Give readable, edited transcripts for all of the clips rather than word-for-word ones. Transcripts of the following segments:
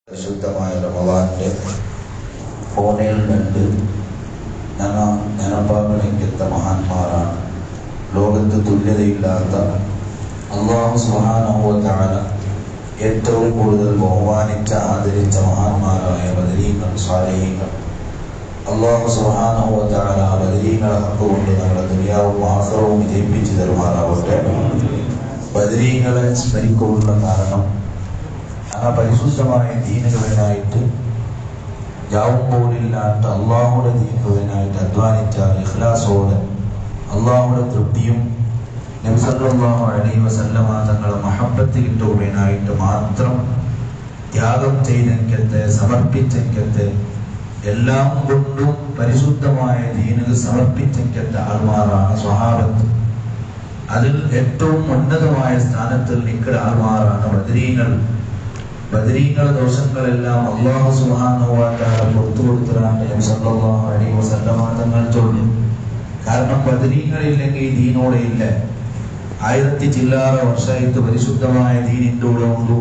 പരിശുദ്ധമായ റമളാനിന്റെ ഫോണിൽ രണ്ട് നനപ്പാകളിക്കത്ത മഹാന്മാരാണ്. ലോകത്ത് തുല്യതയില്ലാത്ത അല്ലാഹു സുബ്ഹാനഹു വ തആല ഏറ്റവും കൂടുതൽ ബഹുമാനിച്ച ആദരിച്ച മഹാന്മാരായ ബദരീങ്ങൾ സാലിഹീങ്ങൾ. അല്ലാഹു സുബ്ഹാനഹു വ തആല ബദരീങ്ങളെ ഹഖുകൊണ്ട് നമ്മുടെ ദുനിയാവും ആഖിറവും വിജയിപ്പിച്ചു തരുമാറാവട്ടെ. ബദരീങ്ങളെ സ്മരിക്കാനുള്ള കാരണം ആ പരിശുദ്ധമായ ദീനുകളിനായിട്ട് ജാവുമ്പോലില്ലാത്ത അള്ളാഹുടെ ദീനുകളിനായിട്ട് അധ്വാനിച്ചാൽ ഇഖ്ലാസോടെ അള്ളാഹുടെ തൃപ്തിയും നബി സല്ലല്ലാഹു അലൈഹി വസല്ലമ തങ്ങളുടെ മഹബ്ബത്ത് കിട്ടുവാനായിട്ട് മാത്രം ത്യാഗം ചെയ്തെങ്കത്തെ സമർപ്പിച്ചെങ്കത്തെ എല്ലാം കൊണ്ടും പരിശുദ്ധമായ ദീനുകൾ സമർപ്പിച്ചെങ്കത്തെ ആൾമാരാണ് സ്വഹാബത്ത്. അതിൽ ഏറ്റവും ഉന്നതമായ സ്ഥാനത്തിൽ നിൽക്കുന്ന ആൾമാരാണ് ബദരീങ്ങൾ. ബദരീങ്ങളുടെ ദോഷങ്ങളെല്ലാം അല്ലാഹു സുബ്ഹാനഹു വ തആല പുറത്തു കൊടുത്തതാണ് നബി സല്ലല്ലാഹു അലൈഹി വസല്ലമ തങ്ങൾ ചൊല്ലി. കാരണം ബദരീങ്ങളില്ലെങ്കിൽ ഈ ദീനോടെ ഇല്ല. 1000 ചില്ലാറ വർഷമായിട്ട് പരിശുദ്ധമായ ദീനിന്റെ കൂടെ ഉള്ളൂ.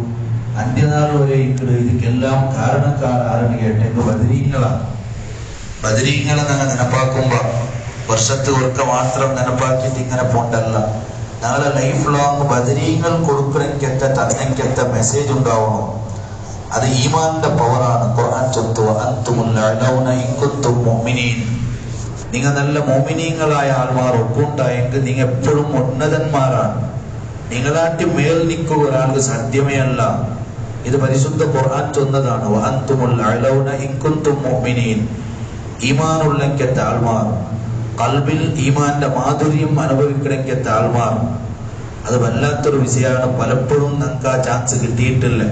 അന്ത്യനാൾ വരെ ഇതിക്കെല്ലാം കാരണക്കാരാണ് കേട്ടെങ്കിൽ ബദരീങ്ങളാണ്. ബദരീങ്ങളെ ഞങ്ങൾ നിനപ്പാക്കുമ്പോ വർഷത്ത് ഒരിക്ക മാത്രം നിനപ്പാക്കിയിട്ട് ഇങ്ങനെ പോണ്ടല്ല. ഞങ്ങളെ ലൈഫ് ലോങ് ബദരീങ്ങൾ കൊടുക്കണെങ്കത്തെ തന്നെങ്കത്തെ മെസ്സേജ് ഉണ്ടാവണം. അത് ഈമാന്റെ പവറാണ്. ഖുർആൻ ചൊല്ലുക അൻതുമുൽ അലൗന ഇൻ കുൻതും മുഅ്മിനീൻ. നിങ്ങൾ നല്ല മുഅ്മിനീങ്ങളായ ആൾമാർ ഒപ്പുണ്ടായെങ്കിൽ നിങ്ങൾ എപ്പോഴും ഉന്നതന്മാരാണ്. നിങ്ങളാട്ടി മേൽ നിൽക്കുക ഒരാൾക്ക് സാധ്യമേ അല്ല. ഇത് പരിശുദ്ധ ഖുർആൻ ചൊന്നതാണ്. അൻതുമുൽ അലൗന ഇൻ കുൻതും മുഅ്മിനീൻ. ഈമാനുള്ളെങ്കത്തെ ആൾമാർ, കൽബിൽ ഈമാന്റെ മാധുര്യം അനുഭവിക്കണമെങ്കിൽ ആൾമാർ. അത് വല്ലാത്തൊരു വിഷയമാണ്. പലപ്പോഴും നമുക്ക് ആ ചാൻസ് കിട്ടിയിട്ടില്ല.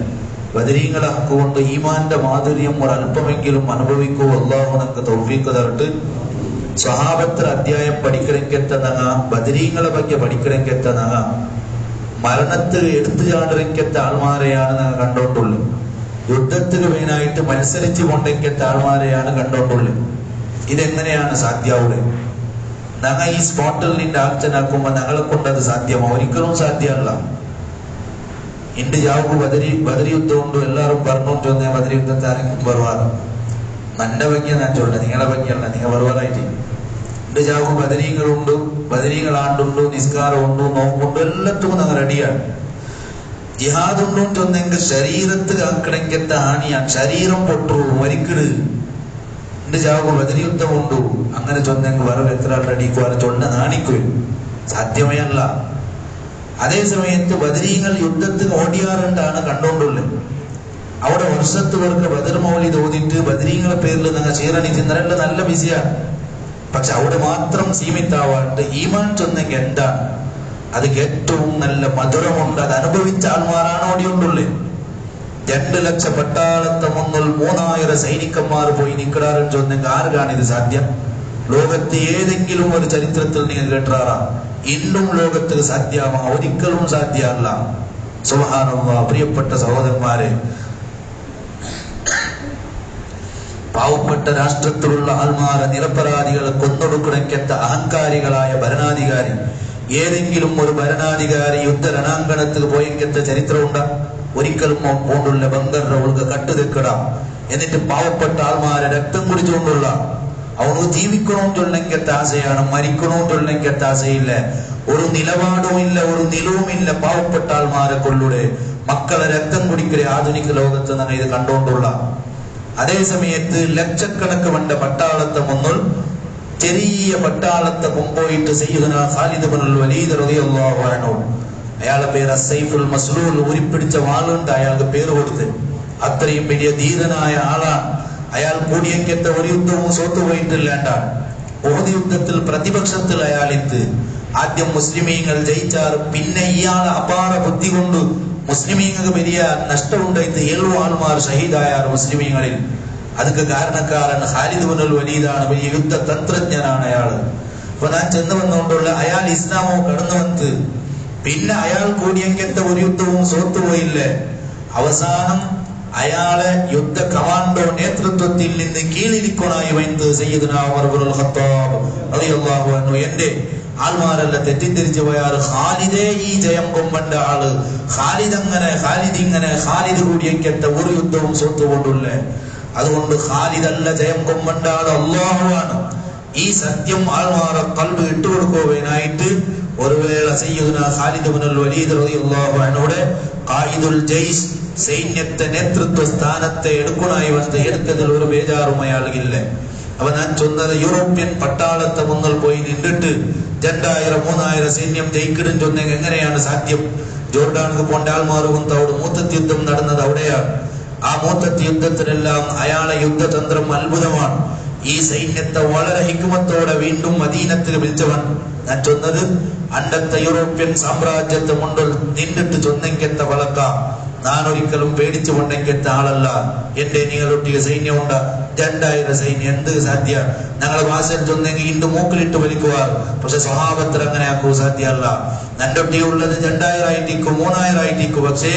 ബദരീങ്ങളെ ഹക്കുകൊണ്ട് ഈമാന്റെ മാധുര്യം ഒരല്പമെങ്കിലും അനുഭവിക്കൂ. അല്ലാഹു നമുക്ക് തൗഫീഖ് തരട്ടെ. സ്വഹാബത്തിൽ അധ്യായം പഠിക്കണമെങ്കിൽ നങ്ങ, ബദരീങ്ങളെ ಬಗ್ಗೆ പഠിക്കണമെങ്കിൽ നങ്ങ, മരണത്തിൽ എടുത്തു ചാടണമെങ്കിൽ ആൾമാരെയാണ് ഞങ്ങൾ കണ്ടോണ്ടുള്ളത്. യുദ്ധത്തിന് വേനായിട്ട് മത്സരിച്ചു കൊണ്ടെങ്കിൽ ആൾമാരെയാണ് കണ്ടോണ്ടുള്ളത്. ഇതെങ്ങനെയാണ് സാധ്യാവുടെ? ഞങ്ങൾ ഈ സ്പോട്ടിൽ നിന്റെ ആക്ചനാക്കുമ്പോ ഞങ്ങളെ കൊണ്ട് അത് സാധ്യമോ? ഒരിക്കലും സാധ്യമല്ല. ഇണ്ട് ജാവുക ബദരി യുദ്ധം കൊണ്ട് എല്ലാവരും പറഞ്ഞോണ്ട് വന്നേ ബദരി യുദ്ധത്തെ ആരെങ്കിലും വരുവാറ്. നന്റെ ഭംഗിയ ഞാൻ ചൊല്ല, നിങ്ങളെ ഭംഗിയല്ല. നിങ്ങൾ വരുവാറായിട്ട് ഇണ്ട് ജാവുക ബദരീങ്ങളുണ്ട്, ബദരീങ്ങളാണ്ടുണ്ട്, നിസ്കാരമുണ്ട്, നോക്കുണ്ട്, എല്ലാത്തും ഞങ്ങൾ റെഡിയാണ്. ജിഹാദുണ്ടും ചൊന്നെങ്കിൽ ശരീരത്തിൽ ആക്കണമെങ്കിൽ ആണിയാണ്. ശരീരം പൊട്ടു മരിക്കട് ജാവുക ബദരി യുദ്ധമുണ്ടു. അങ്ങനെ ചൊന്നെങ്കിൽ വരവ് എത്ര ആൾ റെഡിക്കുവാൻ ചൊന്ന നാണിക്കും. സാധ്യമേ അല്ല. അതേ സമയത്ത് ബദരീങ്ങൾ യുദ്ധത്തിന് ഓടിയാറുണ്ടാണ് കണ്ടോണ്ടുള്ളത്. അവിടെ വർഷത്ത് പേർക്ക് ബദർ മൗലിദ് ഓതിട്ട് ബദരീങ്ങളെ പേരിൽ നിങ്ങൾ ചേരണി തിന്നറെല്ലാം നല്ല ബിസിയാണ്. പക്ഷെ അവിടെ മാത്രം സീമിതാവാണ്ട് ഈമാൻ ചൊന്നെങ്കിൽ എന്താണ് അത് ഏറ്റവും നല്ല മധുരമുണ്ട്. അത് അനുഭവിച്ച ആൾമാരാണ് ഓടിയുണ്ടുള്ളത്. 2 ലക്ഷം പട്ടാളത്തെ മുന്നിൽ 3000 സൈനികന്മാർ പോയി നിൽക്കാറും ചൊന്നെങ്കിൽ ആർക്കാണ് ഇത് സാധ്യം? ലോകത്തെ ഏതെങ്കിലും ഒരു ചരിത്രത്തിൽ നിങ്ങൾ കേട്ടാറാ? ഇന്നും ലോകത്തിൽ സാധ്യമാ? ഒരിക്കലും സാധ്യമല്ല. സുബ്ഹാനല്ലാഹ്. പ്രിയപ്പെട്ട സഹോദരന്മാരെ, പാവപ്പെട്ട രാഷ്ട്രത്തിലുള്ള ആൾമാരെ നിരപരാധികളെ കൊന്നൊടുക്കണക്കത്ത അഹങ്കാരികളായ ഭരണാധികാരി, ഏതെങ്കിലും ഒരു ഭരണാധികാരി യുദ്ധ രണാങ്കണത്തിൽ പോയെങ്കത്തെ ചരിത്രമുണ്ട? ഒരിക്കലും പോണ്ടുള്ള ബങ്കറിന്റെ ഉൾക്ക് കട്ടുതെക്കിടാം. എന്നിട്ട് പാവപ്പെട്ട ആൾമാരെ രക്തം കുടിച്ചുകൊണ്ടുള്ള അവന് ജീവിക്കണമെന്നുള്ളെങ്കത്തെ ആശയാണ്, മരിക്കണമെന്നുള്ളെങ്കത്തെ ആശയില്ല. ഒരു നിലപാടും ഇല്ല, ഒരു നിലവുമില്ല. പാവപ്പെട്ട ആൾമാരെ കൊള്ളുടെ മക്കളെ രക്തം കുടിക്കലെ ആധുനിക ലോകത്ത് നമ്മൾ ഇത് കണ്ടുകൊണ്ടുള്ള. അതേ സമയത്ത് ലക്ഷക്കണക്ക് വേണ്ട പട്ടാളത്തെ മുന്നിൽ ചെറിയ പട്ടാളത്തെ മുമ്പോയിട്ട് സയ്യിദുനാ ഖാലിദ് ഇബ്നുൽ വലീദ് റളിയല്ലാഹു അൻഹു, അയാളുടെ പേര് അസ്സൈഫുൽ മസ്ലൂൽ, ഊരിപ്പിടിച്ച വാളുണ്ട് അയാൾക്ക് പേര് കൊടുത്ത്. അത്രയും വലിയ ധീരനായ ആളാണ് അയാൾ. കൂടിയെങ്കത്തെ ഒരു യുദ്ധവും സ്വത്തുപോയിട്ടില്ലാണ്ടാണ്. ഉഹദ് യുദ്ധത്തിൽ പ്രതിപക്ഷത്തിൽ അയാളിത്ത് ആദ്യം മുസ്ലിമീങ്ങൾ ജയിച്ചാറ്. പിന്നെ ഇയാളെ അപാര ബുദ്ധി കൊണ്ട് മുസ്ലിമീങ്ങൾക്ക് വലിയ നഷ്ടമുണ്ടായിട്ട് 7 ആൾമാർ ഷഹീദായാർ മുസ്ലിമീങ്ങളിൽ. അതൊക്കെ കാരണക്കാരൻ ഖാലിദ് ഇബ്നുൽ വലീദാണ്. വലിയ യുദ്ധ തന്ത്രജ്ഞനാണ് അയാള്. അപ്പൊ ഞാൻ ചെന്ന് വന്നുകൊണ്ടുള്ള അയാൾ ഇസ്ലാമോ കടന്നു വന്ന് പിന്നെ അയാൾ കൂടിയെങ്കത്തെ ഒരു യുദ്ധവും സ്വത്തുപോയില്ല. അവസാനം അയാളെ യുദ്ധ കമാൻഡോ നേതൃത്വത്തിൽ നിന്ന് കീഴിലിരിക്കണായി വന്നത് സയ്യിദുനാ ഉമർ ഇബ്നുൽ ഖത്താബ് റളിയല്ലാഹു അൻഹു. എന്റെ ആൾമാരെല്ലാം തെറ്റിദ്ധരിച്ചു പോയാറ് ഖാലിദേ ഈ ജയം കൊമ്പണ്ട ആള്, ഖാലിദ് കൂടിയൊക്കെ ഒരു യുദ്ധവും സ്വത്തുകൊണ്ടുള്ളേ. അതുകൊണ്ട് ഖാലിദ് അല്ല ജയം കൊമ്പണ്ട ആള്, അല്ലാഹുവാണ്. ഈ സത്യം ആൾമാരെ ഖൽബ് ഇട്ടുകൊടുക്കുവാനായിട്ട് ഒരു വേള സയ്യിദുനാ ഖാലിദ് ഇബ്നുൽ വലീദ് റളിയല്ലാഹു അൻഹുടെ ഖായിദുൽ ജയ്സ് സൈന്യത്തെ നേതൃത്വ സ്ഥാനത്തെ എടുക്കുന്നതിൽ ഒരു ബേജാറും അയാളില്ല. അപ്പൊ ഞാൻ ചൊന്നത് യൂറോപ്യൻ പട്ടാളത്തെ മുന്നിൽ പോയി നിന്നിട്ട് 2000-3000 സൈന്യം ജയിക്കിടും ചൊന്നെങ്കിൽ എങ്ങനെയാണ് സാധ്യം? ജോർഡാനിക്ക് പോണ്ട ആൾമാറും അവിടെ മൂത്തത്തി യുദ്ധം നടന്നത് അവിടെയാണ്. ആ മൂത്തത്തി യുദ്ധത്തിനെല്ലാം അയാളെ യുദ്ധതന്ത്രം അത്ഭുതമാണ്. ഈ സൈന്യത്തെ വളരെ ഹിക്മത്തോടെ വീണ്ടും മദീനത്തിൽ വിളിച്ചവൻ ഞാൻ ചൊന്നത് അണ്ടത്തെ യൂറോപ്യൻ സാമ്രാജ്യത്തെ മുണ്ടിൽ നിന്നിട്ട് ചൊന്നെങ്കെത്ത വളക്ക ഞാൻ ഒരിക്കലും പേടിച്ചു കൊണ്ടെങ്കെത്ത ആളല്ല. എന്റെ നിങ്ങളൊട്ടിയ സൈന്യമുണ്ട് 2000 സൈന്യം എന്ത് സാധ്യ? ഞങ്ങളെ ഭാഷയിൽ ചൊന്നെങ്കിൽ ഇണ്ട് മൂക്കിലിട്ട് വലിക്കുവാർ. പക്ഷെ സ്വഭാവത്തിൽ അങ്ങനെ ആക്കൂ സാധ്യമല്ല. എൻ്റെ ഒട്ടിയുള്ളത് 2000 ആയിട്ടിക്കും 3000 ആയിട്ടിക്കും. പക്ഷേ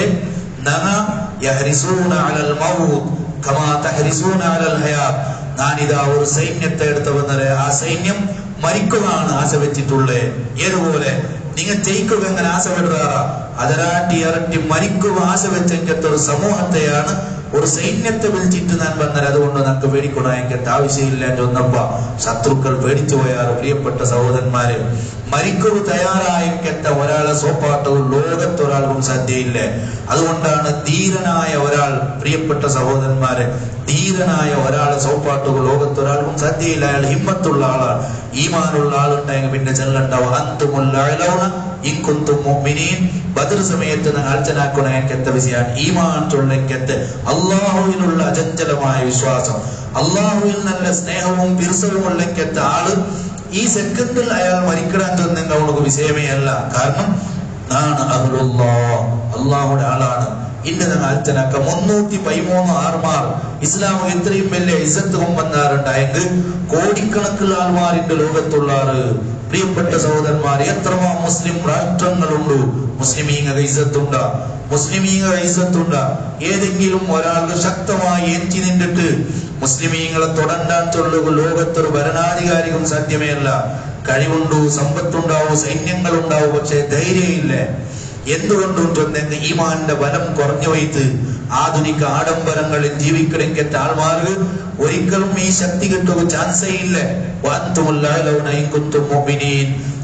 ഞാനിതാ ഒരു സൈന്യത്തെ എടുത്തു വന്നത് ആ സൈന്യം മരിക്കുകയാണ് ആശ വെച്ചിട്ടുള്ളത്. ഏതുപോലെ നിങ്ങൾ ജയിക്കുക എങ്ങനെ ആശ വിടുറാറാ? അതരാട്ടി അരട്ടി മരിക്കുക ആശ വെച്ചെങ്കത്തെ ഒരു സമൂഹത്തെയാണ് ഒരു സൈന്യത്തെ വിളിച്ചിട്ട് ഞാൻ വന്നത്. അതുകൊണ്ട് നമുക്ക് പേടിക്കണം, എനിക്കത്തെ ആവശ്യമില്ല എന്നൊന്നപ്പ ശത്രുക്കൾ പേടിച്ചു പോയാറ്. പ്രിയപ്പെട്ട സഹോദരന്മാരെ, മരിക്കുക തയ്യാറായിക്കത്ത ഒരാളെ സോപ്പാട്ടവും ലോകത്തൊരാൾക്കും സാധ്യയില്ല. അതുകൊണ്ടാണ് ധീരനായ ഒരാൾ, പ്രിയപ്പെട്ട സഹോദരന്മാരെ, ധീരനായ ഒരാളെ സോപ്പാട്ടുകൾ ലോകത്തൊരാൾക്കും സാധ്യയില്ല. അയാൾ ഹിമ്മത്തുള്ള ആളാണ്, ഈമാനുള്ള ആളുണ്ടെങ്കിൽ പിന്നെ ചെല്ലണ്ടാവും. ബദർ സമയത്ത് അർച്ചനാക്കുന്ന എനിക്കെത്ത വിഷയമാണ് ഈമാൻ ചൊല്ലക്കത്ത് അള്ളാഹുവിനുള്ള അചഞ്ചലമായ വിശ്വാസം, അള്ളാഹുവിൽ നല്ല സ്നേഹവും ബിർസവും ഉള്ളക്കത്ത ആള് ഈ സെക്കൻഡിൽ അയാൾ മരിക്കണം ചെന്നെങ്കിൽ അവൾക്ക് വിഷയമേ അല്ല. കാരണം അള്ളാഹുടെ ആളാണ്. ഇന്ന് ഞങ്ങൾ അർച്ചനാക്ക 313 ആർമാർ ഇസ്ലാം ഇത്രയും വലിയ ഇസത്ത് കൊമ്പന്നാറുണ്ടായെങ്കിൽ കോടിക്കണക്കിൽ ആൾമാരിന്റെ ലോകത്തുള്ളാറ്. പ്രിയപ്പെട്ട സഹോദരന്മാർ, എത്രമാ മുസ്ലിം രാഷ്ട്രങ്ങളുണ്ട്. മുസ്ലിമീങ്ങ ഇസത്തുണ്ട, മുസ്ലിമീങ്ങ ഇസത്തുണ്ട. ഏതെങ്കിലും ഒരാൾക്ക് ശക്തമായി എഞ്ചി നിന്നിട്ട് മുസ്ലിമീങ്ങളെ തൊടണ്ടാൻ ചൊല്ലുക ലോകത്തൊരു ഭരണാധികാരിക്കും സാധ്യമേ അല്ല. കഴിവുണ്ടു, സമ്പത്തുണ്ടാവും, സൈന്യങ്ങളുണ്ടാവും, പക്ഷെ ധൈര്യമില്ല. എന്തുകൊണ്ടും ചൊന്നെങ്കിൽ ഈമാന്റെ ബലം കുറഞ്ഞു പോയിട്ട് ആധുനിക ആഡംബരങ്ങളിൽ ജീവിക്കണമെങ്കിൽ ആൾമാർക്ക് ഒരിക്കലും ഈ ശക്തി കിട്ടുക ചാൻസേ ഇല്ല.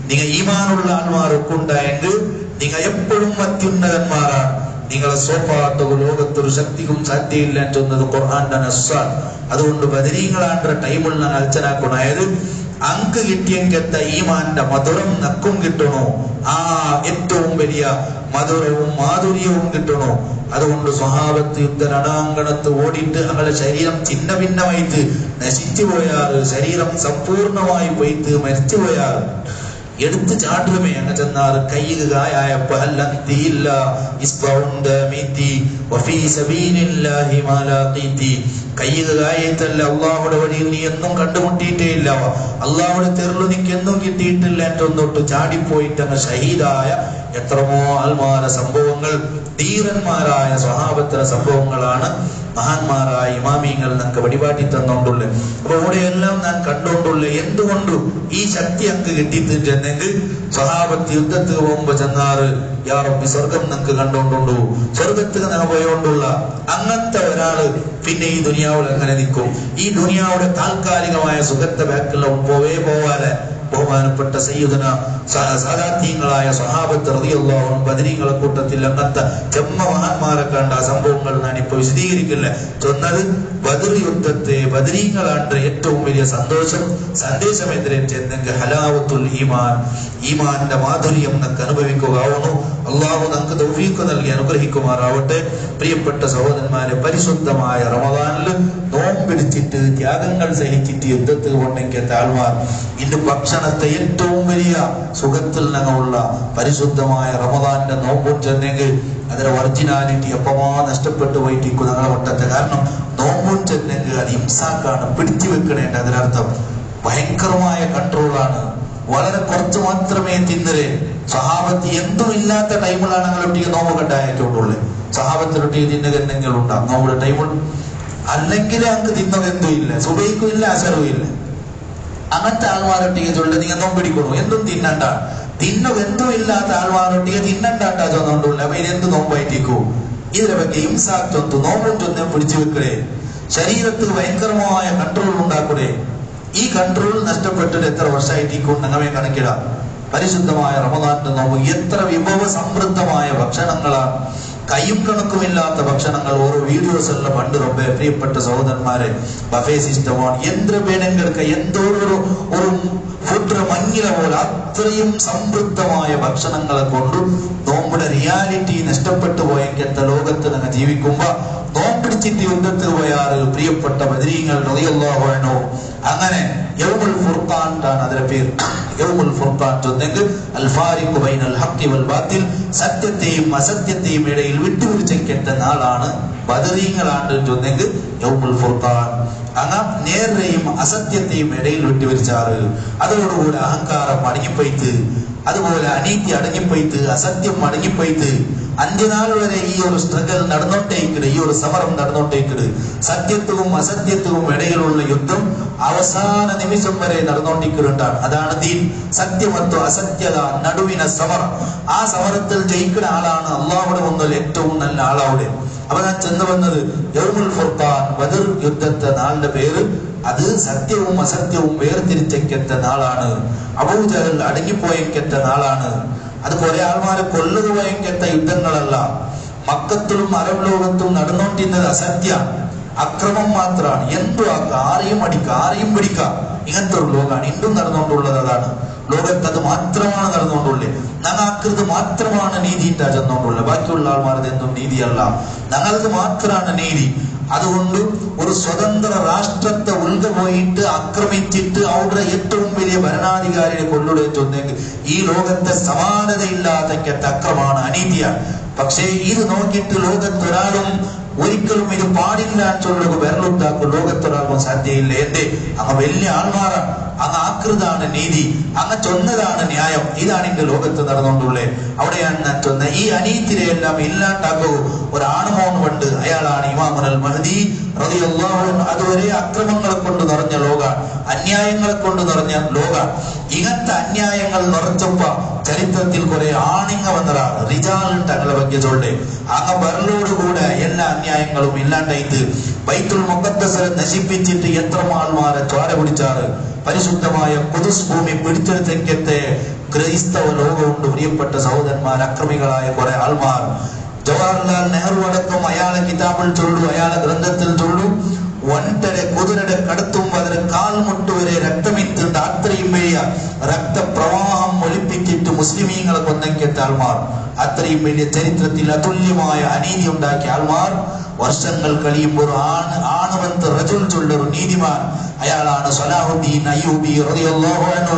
നിങ്ങൾ ഈമാനുള്ള ആൾമാരൊക്കെ ഉണ്ടായെങ്കിൽ നിങ്ങൾ എപ്പോഴും അത്യുന്നതന്മാരാണ്. നിങ്ങളെ സോപ്പാട്ടുക ലോകത്തൊരു ശക്തിക്കും സാധ്യയില്ല ചൊന്നത് ഖുർആന്റെ നസ്സാൻ. അതുകൊണ്ട് ബദരീങ്ങളാണ്ട ടൈമിൽ ഞാൻ അർച്ചനാക്കണായത് അങ്ക് കിട്ടിയെങ്കത്ത ഈമാന്റെ മധുരം നക്കും കിട്ടണോ, ആ ഏറ്റവും വലിയ മധുരവും മാധുര്യവും കിട്ടണോ. അതുകൊണ്ട് സ്വഹാബത്ത് യുദ്ധ രണാങ്കണത്ത് ഓടിയിട്ട് അവരുടെ ശരീരം ചിന്ന ഭിന്നമായിട്ട് നശിച്ചു പോയാറ്, ശരീരം സമ്പൂർണമായി പോയിട്ട് മരിച്ചു പോയാറ്, എടുത്ത് ചാടുമേ അങ്ങ് ചെന്നാറ്. കയ്യുകായ കയ്യുകായത്തല്ല അള്ളാഹുടെ വഴിയിൽ നീ എന്നും കണ്ടുമുട്ടിയിട്ടേ ഇല്ല, അള്ളാഹുടെ തെരുളു നിക്ക് എന്നും കിട്ടിയിട്ടില്ല എന്നൊന്നൊട്ട് ചാടിപ്പോയിട്ട് അങ്ങ് ഷഹീദായ എത്രമോ ആൽമാര സംഭവങ്ങൾ, ധീരന്മാരായ സ്വഹാബത്തിലെ സംഭവങ്ങളാണ് മഹാന്മാരായ ഇമാമിങ്ങൾ നമുക്ക് വഴിപാട്ടി തന്നോണ്ടുള്ളത്. അപ്പൊ ഇവിടെയെല്ലാം ഞാൻ കണ്ടോണ്ടുള്ള എന്തുകൊണ്ടു ഈ ശക്തി അങ്ക് കിട്ടിയിട്ടുണ്ടെങ്കിൽ സ്വഹാബത്ത് യുദ്ധത്തിന് പോകുമ്പോ ചെന്നാറ് യാ റബ്ബി സ്വർഗം നമുക്ക് കണ്ടോണ്ടുണ്ടു, സ്വർഗത്തിന് ഞങ്ങൾ പോയോണ്ടുള്ള അങ്ങനത്തെ ഒരാള് പിന്നെ ഈ ദുനിയാവിൽ എങ്ങനെ നിൽക്കും? ഈ ദുനിയാവുടെ താൽക്കാലികമായ സുഖത്തെ ബാക്കിൽ പോവാതെ ബഹുമാനപ്പെട്ട സയ്യിദുന സാദാത്യങ്ങളായ സ്വഹാബത്ത് റളിയല്ലാഹു അൻഹു ബദരീങ്ങളെ കൂട്ടത്തിൽ അങ്ങനത്തെ ജമ്മ മഹാന്മാരെ കണ്ട സംഭവങ്ങൾ ഞാനിപ്പോ വിശദീകരിക്കില്ല. ചൊന്നത് ബദർ യുദ്ധത്തെ ബദരീങ്ങളാണ്ട് ഏറ്റവും വലിയ സന്ദേശം എന്തിനെങ്കിൽ ഹലാവത്തുൽ ഈമാൻ, ഈമാന്റെ മാധുര്യം നമുക്ക് അനുഭവിക്കുകയാവുന്നു. അള്ളാഹു നമുക്ക് തൗഫീഖ് നൽകി അനുഗ്രഹിക്കുമാറാവട്ടെ. പ്രിയപ്പെട്ട സഹോദരന്മാരെ, പരിശുദ്ധമായ റമദാനിൽ നോമ്പിടിച്ചിട്ട് ത്യാഗങ്ങൾ സഹിച്ചിട്ട് യുദ്ധത്തിൽ കൊണ്ടെങ്കിൽ താഴ്മാർ ഇന്ന് ഭക്ഷണത്തെ ഏറ്റവും വലിയ സുഖത്തിൽ നിന്നുള്ള പരിശുദ്ധമായ റമദാന്റെ നോമ്പും ചെന്നെങ്കിൽ അതിന്റെ ഒറിജിനാലിറ്റി എപ്പമാ നഷ്ടപ്പെട്ടു പോയിട്ടിരിക്കും ഞങ്ങളെ വട്ടത്തെ. കാരണം നോമ്പും ചെന്നെങ്കിൽ അത് ഇംസാക്കാണ്, പിടിച്ചു വെക്കണേണ്ട. അതിനർത്ഥം ഭയങ്കരമായ കൺട്രോളാണ്, വളരെ കുറച്ച് മാത്രമേ തിന്നല്. സഹാബത്ത് എന്തും ഇല്ലാത്ത ടൈമിലാണ് ഞങ്ങളൊട്ടിക്ക് നോമ്പ് കണ്ടായിട്ടുള്ളത്. സഹാബത്തിലൊട്ടിക്ക് തിന്നുകെന്തെങ്കിലും ഉണ്ടാകും നോമ്പുടെ ടൈമിൽ, അല്ലെങ്കിൽ അങ്ങ് തിന്നത് എന്തും ഇല്ല, സുബൈക്കും ഇല്ല, അസറും ഇല്ല. അങ്ങനത്തെ ആൾമാരൊട്ടിಗೆ ചൊല്ല നിങ്ങൾ നോമ്പിടിക്കണു എന്തും തിന്നണ്ട എന്തും ഇല്ലാത്ത ആൾമാരൊട്ടിಗೆ തിന്നണ്ടാട്ട ചൊന്നുകൊണ്ടുള്ള അപ്പൊ ഇതെന്ത് നോമ്പായിട്ടിക്കൂ ഇതിനെ ಬಗ್ಗೆ ഹിംസാക്തൊತ್ತು നോമ്പും ചൊന്നെ പിടിച്ചു വെക്കടേ ശരീരത്തിൽ ഭയങ്കരമായ കൺട്രോൾ ഉണ്ടാക്കൂടെ ഈ കൺട്രോൾ നഷ്ടപ്പെട്ടിട്ട് എത്ര വർഷമായിട്ടിക്കും ഞങ്ങളെ കണക്കിടാം പരിശുദ്ധമായ റമദാനിന്റെ നോമ്പ് എത്ര വിഭവ സമൃദ്ധമായ ഭക്ഷണങ്ങളാണ് കയ്യും കണക്കുമില്ലാത്ത ഭക്ഷണങ്ങൾ ഓരോ വീഡിയോസ് എല്ലാം പണ്ട് റബ്ബേ പ്രിയപ്പെട്ട സഹോദരന്മാരെ ബഫേ സിസ്റ്റമാണ് എന്ത് വേണമെങ്കിൽ എന്തോ ഒരു ഫുഡ് മഞ്ഞില പോലെ അത്രയും സമൃദ്ധമായ ഭക്ഷണങ്ങളെ കൊണ്ട് നോമ്പുടെ റിയാലിറ്റി നഷ്ടപ്പെട്ടു പോയെങ്കിൽ ലോകത്ത് ഞങ്ങൾ ജീവിക്കുമ്പോ നോമ്പിടിച്ചിട്ട് യുദ്ധത്തിൽ പോയാൽ പ്രിയപ്പെട്ട ബദരീങ്ങൾ റളിയല്ലാഹു അൻഹു അങ്ങനെ യൗമുൽ ഫുർഖാൻ ആണ് അതിന്റെ പേര് യൗമുൽ ഫുർഖാൻ ചൊന്നെങ്കിൽ അൽ ഫാരിഖു ബൈനൽ ഹഖ് വൽ ബാതിൽ സത്യത്തെയും അസത്യത്തെയും ഇടയിൽ വിട്ടുപിടിച്ചേക്കേണ്ട നാളാണ് ബദരീങ്ങളാണ് ചൊന്നെങ്കിൽ യൗമുൽ ഫുർഖാൻ അങ്ങ നേരെയും അസത്യത്തെയും ഇടയിൽ വിട്ടുപിടിച്ചാറ് അതോടുകൂടി അഹങ്കാരം അടങ്ങിപ്പോയിട്ട് അതുപോലെ അനീതി അടങ്ങിപ്പോയിട്ട് അസത്യം അടങ്ങിപ്പോയിട്ട് അന്ത്യനാൾ വരെ ഈ ഒരു സ്ട്രഗിൾ നടന്നോട്ടേക്കിട് ഈ ഒരു സമരം നടന്നോട്ടേക്കിട് സത്യത്വവും അസത്യത്വവും ഇടയിലുള്ള യുദ്ധം അവസാന നിമിഷം വരെ നടന്നോണ്ടിരിക്കുന്നുണ്ടാണ് അതാണ് ദീൻ സത്യമത്വ അസത്യത നടുവിന സമരം ആ സമരത്തിൽ ജയിക്കുന്ന ആളാണ് അള്ളാഹുടെ മുന്നിൽ ഏറ്റവും നല്ല ആളവിടെ അപ്പൊ ഞാൻ ചെന്ന് വന്നത് യൗമുൽ ഫുർഖാൻ ബദർ യുദ്ധത്തെ നാളിന്റെ പേര് അത് സത്യവും അസത്യവും വേർതിരിച്ചേക്കറ്റ നാളാണ് അബൂജഹൽ അടങ്ങിപ്പോയേക്കറ്റ നാളാണ് അത് കുറെ ആൾമാരെ കൊല്ലുകയെങ്കത്ത യുദ്ധങ്ങളല്ല മക്കത്തിലും അറബ് ലോകത്തും നടന്നോണ്ടിരുന്നത് അസത്യ അക്രമം മാത്രമാണ് എന്തു ആരെയും അടിക്കുക ആരെയും പിടിക്കുക ഇങ്ങനത്തെ ഒരു ലോകമാണ് ഇന്നും നടന്നുകൊണ്ടുള്ളത് അതാണ് ലോകത്ത് അത് മാത്രമാണ് നടന്നുകൊണ്ടുള്ളത് ഞങ്ങൾക്കത് മാത്രമാണ് നീതിയിട്ടാ ചെന്നുകൊണ്ടുള്ളത് ബാക്കിയുള്ള ആൾമാരത് എന്തും നീതിയല്ല ഞങ്ങൾക്ക് മാത്രമാണ് നീതി അതുകൊണ്ട് ഒരു സ്വതന്ത്ര രാഷ്ട്രത്തെ ഉൾക പോയിട്ട് ആക്രമിച്ചിട്ട് അവിടെ ഏറ്റവും വലിയ ഭരണാധികാരിയെ കൊല്ലുകയും ചൊന്നെങ്കിൽ ഈ ലോകത്തെ സമാനതയില്ലാത്ത അക്രമാണ് അനീതിയാണ് പക്ഷേ ഇത് നോക്കിയിട്ട് ലോകത്തൊരാളും ഒരിക്കലും ഇത് പാടില്ല ചൊല്ലുക വിരലുണ്ടാക്കും ലോകത്തൊരാൾക്കും സാധ്യയില്ല എന്തേ അങ്ങ് വലിയ ആൾമാരാണ് അങ്ങ് ആകൃതാണ് നീതി അങ്ങ് ചൊന്നതാണ് ന്യായം ഇതാണ് എന്റെ ലോകത്ത് നടന്നുകൊണ്ടുള്ളത് അവിടെയാണ് ഞാൻ ചൊന്ന ഈ അനീതിരെ എല്ലാം ഇല്ലാണ്ടാക്കൂ ഒരു ആണുമോൻ കൊണ്ട് അയാളാണ് ഇമാമുൽ മഹ്ദി റളിയല്ലാഹു അൻഹു അതുവരെ അക്രമങ്ങളെ കൊണ്ട് നിറഞ്ഞ ലോകാണ് അന്യായങ്ങളെ കൊണ്ട് നിറഞ്ഞ ലോകാണ് ഇങ്ങനത്തെ അന്യായങ്ങൾ നിറച്ചപ്പോ ചരിത്രത്തിൽ കുറെ ആണിങ്ങ വന്നതാണ് റിജാൽ തങ്ങളെ ಬಗ್ಗೆ ചൊല്ലേ അങ്ങ് വരലോടുകൂടെ എല്ലാ അന്യായങ്ങളും ഇല്ലാണ്ടായിട്ട് ബൈത്തുൽ മുഖദ്ദസിനെ നശിപ്പിച്ചിട്ട് എത്ര ആൾമാരെ ചോര പിടിച്ചാറ് പരിശുദ്ധമായ ഖുദ്സ് ഭൂമി പിടിച്ചെടുത്തേക്കത്തെ ക്രൈസ്തവ ലോകമുണ്ട് പ്രിയപ്പെട്ട സഹോദരന്മാർ അക്രമികളായ കുറെ ആൾമാർ ജവഹർലാൽ നെഹ്റു അടക്കം അയാളെ കിതാബിൽ ചൊല്ലു അയാളെ ഗ്രന്ഥത്തിൽ ചൊല്ലു ഒൻപരെ കുതിരയുടെ കടത്തുമ്പോ അതിന് കാൽമുട്ട് വരെ രക്തമിട്ടുണ്ട് അത്രയും വലിയ രക്തപ്രവാഹം ഒലിപ്പിച്ചിട്ട് മുസ്ലിമീങ്ങളെ കൊന്നേക്കത്തെ ആൾമാർ അത്രയും വലിയ ചരിത്രത്തിൽ അതുല്യമായ അനീതി ഉണ്ടാക്കിയ ആൾമാർ വർഷങ്ങൾ കഴിയുമ്പോൾ ആണവന്ത് റജുൽ ചൊല്ലൊരു നീതിമാൻ അയാളാണ് സലാഹുദ്ദീൻ അയ്യൂബി റളിയല്ലാഹു അൻഹു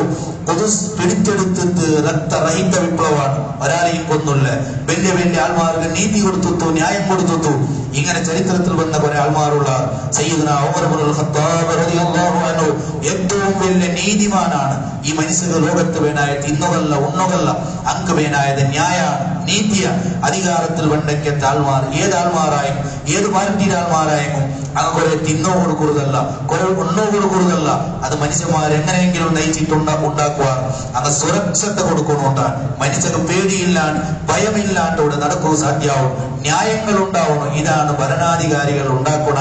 ഖുദ്സ് പിടിച്ചെടുത്തിട്ട് രക്തരഹിത വിപ്ലവമാണ് ഒരാളെയും കൊന്നില്ല വലിയ വലിയ ആൾമാർക്ക് നീതി കൊടുത്തു ന്യായം കൊടുത്തു ഇങ്ങനെ ചരിത്രത്തിൽ വന്ന കുറെ ആൾമാരുള്ള സയ്യിദുനാ ഉമർ ഇബ്നുൽ ഖത്താബ് റളിയല്ലാഹു അൻഹു ഏറ്റവും വലിയ നീതിമാനാണ് ഈ മനുഷ്യ ലോകത്ത് വേനായത് ഇന്നുകല്ല ഒന്നുകല്ല അങ്ക് വേനായത് ന്യായാണ് നീതിയാണ് അധികാരത്തിൽ വണ്ടക്കത്ത ആൾമാർ ഏത് ആൾമാരായും ഏത് പാർട്ടിയുടെ ആൾമാരായും അങ്ങ് കുറെ തിന്നോ കൊടുക്കുന്നതല്ല കുറെ ഒന്നോ കൊടുക്കുന്നതല്ല അത് മനുഷ്യന്മാർ എങ്ങനെയെങ്കിലും നയിച്ചിട്ടുണ്ടാക്കുവാൻ അങ്ങ് സുരക്ഷത്തെ കൊടുക്കണോണ്ടാണ് മനുഷ്യർക്ക് പേടിയില്ലാണ്ട് ഭയമില്ലാണ്ട് ഇവിടെ നടക്കുക സാധ്യമാവും ന്യായങ്ങൾ ഉണ്ടാവണം ഇതാണ് ഭരണാധികാരികൾ ഉണ്ടാക്കണ